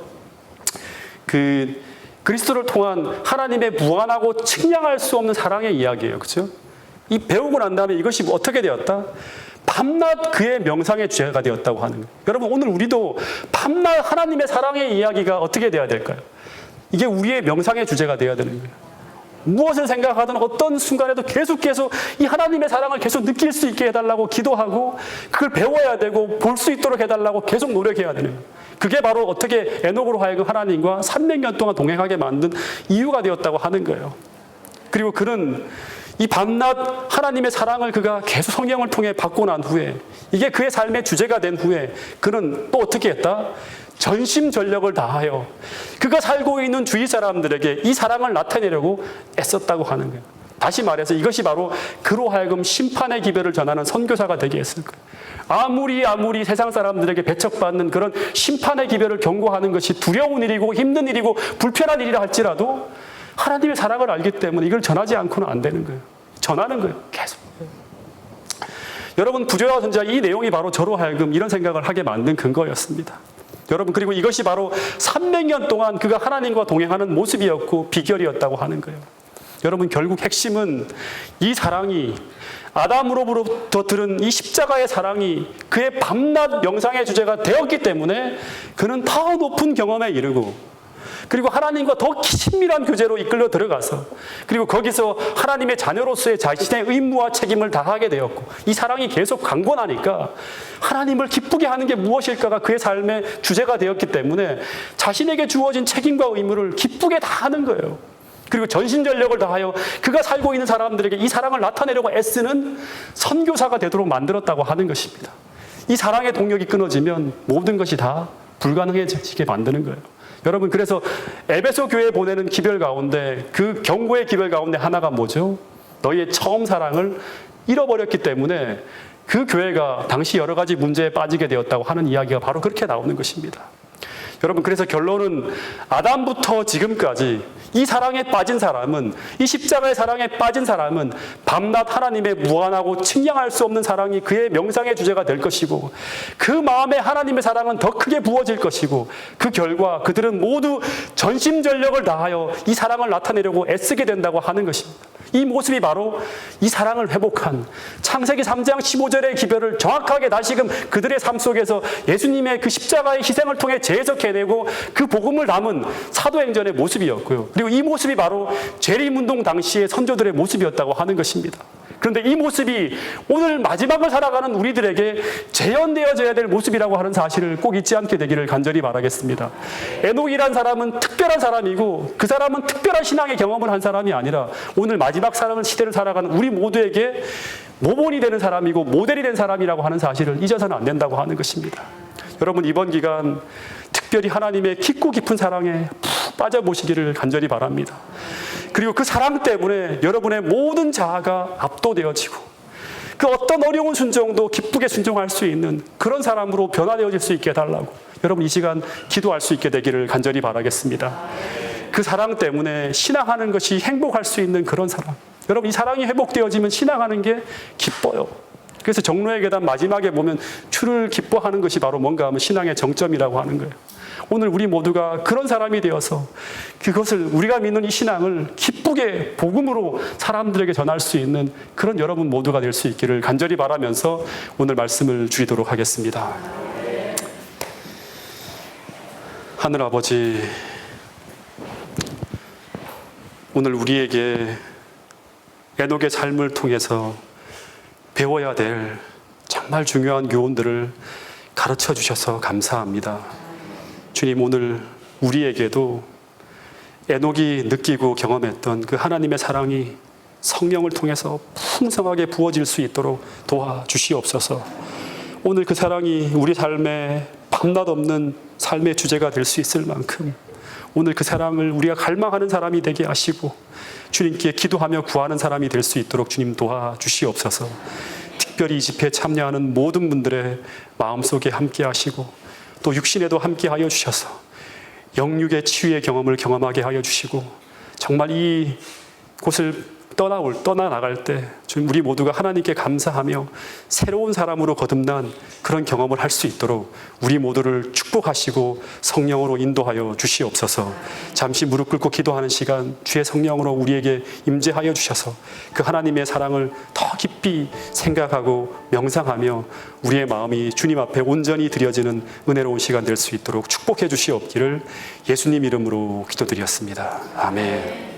그리스도를 통한 하나님의 무한하고 측량할 수 없는 사랑의 이야기예요. 그렇죠? 이 배우고 난 다음에 이것이 어떻게 되었다? 밤낮 그의 명상의 주제가 되었다고 하는 거예요. 여러분 오늘 우리도 밤낮 하나님의 사랑의 이야기가 어떻게 되어야 될까요? 이게 우리의 명상의 주제가 되어야 되는 거예요. 무엇을 생각하든 어떤 순간에도 계속 이 하나님의 사랑을 계속 느낄 수 있게 해달라고 기도하고 그걸 배워야 되고 볼 수 있도록 해달라고 계속 노력해야 되는 거예요. 그게 바로 어떻게 에녹으로 하여금 하나님과 300년 동안 동행하게 만든 이유가 되었다고 하는 거예요. 그리고 그는 이 밤낮 하나님의 사랑을 그가 계속 성경을 통해 받고 난 후에 이게 그의 삶의 주제가 된 후에 그는 또 어떻게 했다? 전심전력을 다하여 그가 살고 있는 주위 사람들에게 이 사랑을 나타내려고 애썼다고 하는 거예요. 다시 말해서 이것이 바로 그로 하여금 심판의 기별을 전하는 선교사가 되게 했을 거예요. 아무리 세상 사람들에게 배척받는 그런 심판의 기별을 경고하는 것이 두려운 일이고 힘든 일이고 불편한 일이라 할지라도 하나님의 사랑을 알기 때문에 이걸 전하지 않고는 안 되는 거예요. 전하는 거예요. 계속. 여러분 부조와 선지자 이 내용이 바로 저로 하여금 이런 생각을 하게 만든 근거였습니다. 여러분 그리고 이것이 바로 300년 동안 그가 하나님과 동행하는 모습이었고 비결이었다고 하는 거예요. 여러분 결국 핵심은 이 사랑이 아담으로부터 들은 이 십자가의 사랑이 그의 밤낮 명상의 주제가 되었기 때문에 그는 더 높은 경험에 이르고 그리고 하나님과 더 친밀한 교제로 이끌려 들어가서 그리고 거기서 하나님의 자녀로서의 자신의 의무와 책임을 다하게 되었고 이 사랑이 계속 강권하니까 하나님을 기쁘게 하는 게 무엇일까가 그의 삶의 주제가 되었기 때문에 자신에게 주어진 책임과 의무를 기쁘게 다하는 거예요. 그리고 전심전력을 다하여 그가 살고 있는 사람들에게 이 사랑을 나타내려고 애쓰는 선교사가 되도록 만들었다고 하는 것입니다. 이 사랑의 동력이 끊어지면 모든 것이 다 불가능해지게 만드는 거예요. 여러분 그래서 에베소 교회에 보내는 기별 가운데 그 경고의 기별 가운데 하나가 뭐죠? 너희의 처음 사랑을 잃어버렸기 때문에 그 교회가 당시 여러 가지 문제에 빠지게 되었다고 하는 이야기가 바로 그렇게 나오는 것입니다. 여러분 그래서 결론은 아담부터 지금까지 이 사랑에 빠진 사람은 이 십자가의 사랑에 빠진 사람은 밤낮 하나님의 무한하고 측량할 수 없는 사랑이 그의 명상의 주제가 될 것이고 그 마음에 하나님의 사랑은 더 크게 부어질 것이고 그 결과 그들은 모두 전심전력을 다하여 이 사랑을 나타내려고 애쓰게 된다고 하는 것입니다. 이 모습이 바로 이 사랑을 회복한 창세기 3장 15절의 기별을 정확하게 다시금 그들의 삶 속에서 예수님의 그 십자가의 희생을 통해 재해석해내고 그 복음을 담은 사도행전의 모습이었고요. 그리고 이 모습이 바로 재림운동 당시의 선조들의 모습이었다고 하는 것입니다. 그런데 이 모습이 오늘 마지막을 살아가는 우리들에게 재현되어져야 될 모습이라고 하는 사실을 꼭 잊지 않게 되기를 간절히 바라겠습니다. 에녹이란 사람은 특별한 사람이고 그 사람은 특별한 신앙의 경험을 한 사람이 아니라 오늘 마지막 시대를 살아가는 우리 모두에게 모본이 되는 사람이고 모델이 된 사람이라고 하는 사실을 잊어서는 안 된다고 하는 것입니다. 여러분, 이번 기간 특별히 하나님의 깊고 깊은 사랑에 푹 빠져보시기를 간절히 바랍니다. 그리고 그 사랑 때문에 여러분의 모든 자아가 압도되어지고 그 어떤 어려운 순종도 기쁘게 순종할 수 있는 그런 사람으로 변화되어질 수 있게 해달라고 여러분 이 시간 기도할 수 있게 되기를 간절히 바라겠습니다. 그 사랑 때문에 신앙하는 것이 행복할 수 있는 그런 사랑. 여러분, 이 사랑이 회복되어지면 신앙하는 게 기뻐요. 그래서 정로의 계단 마지막에 보면 주를 기뻐하는 것이 바로 뭔가 하면 신앙의 정점이라고 하는 거예요. 오늘 우리 모두가 그런 사람이 되어서 그것을 우리가 믿는 이 신앙을 기쁘게 복음으로 사람들에게 전할 수 있는 그런 여러분 모두가 될 수 있기를 간절히 바라면서 오늘 말씀을 드리도록 하겠습니다. 하늘 아버지, 오늘 우리에게 에녹의 삶을 통해서 배워야 될 정말 중요한 교훈들을 가르쳐 주셔서 감사합니다. 주님, 오늘 우리에게도 에녹이 느끼고 경험했던 그 하나님의 사랑이 성령을 통해서 풍성하게 부어질 수 있도록 도와주시옵소서. 오늘 그 사랑이 우리 삶에 밤낮 없는 삶의 주제가 될 수 있을 만큼 오늘 그 사랑을 우리가 갈망하는 사람이 되게 하시고 주님께 기도하며 구하는 사람이 될 수 있도록 주님 도와주시옵소서. 특별히 이 집회에 참여하는 모든 분들의 마음속에 함께 하시고 또 육신에도 함께 하여 주셔서 영육의 치유의 경험을 경험하게 하여 주시고 정말 이 곳을 떠나나갈 때 우리 모두가 하나님께 감사하며 새로운 사람으로 거듭난 그런 경험을 할 수 있도록 우리 모두를 축복하시고 성령으로 인도하여 주시옵소서. 잠시 무릎 꿇고 기도하는 시간 주의 성령으로 우리에게 임재하여 주셔서 그 하나님의 사랑을 더 깊이 생각하고 명상하며 우리의 마음이 주님 앞에 온전히 드려지는 은혜로운 시간 될 수 있도록 축복해 주시옵기를 예수님 이름으로 기도드렸습니다. 아멘.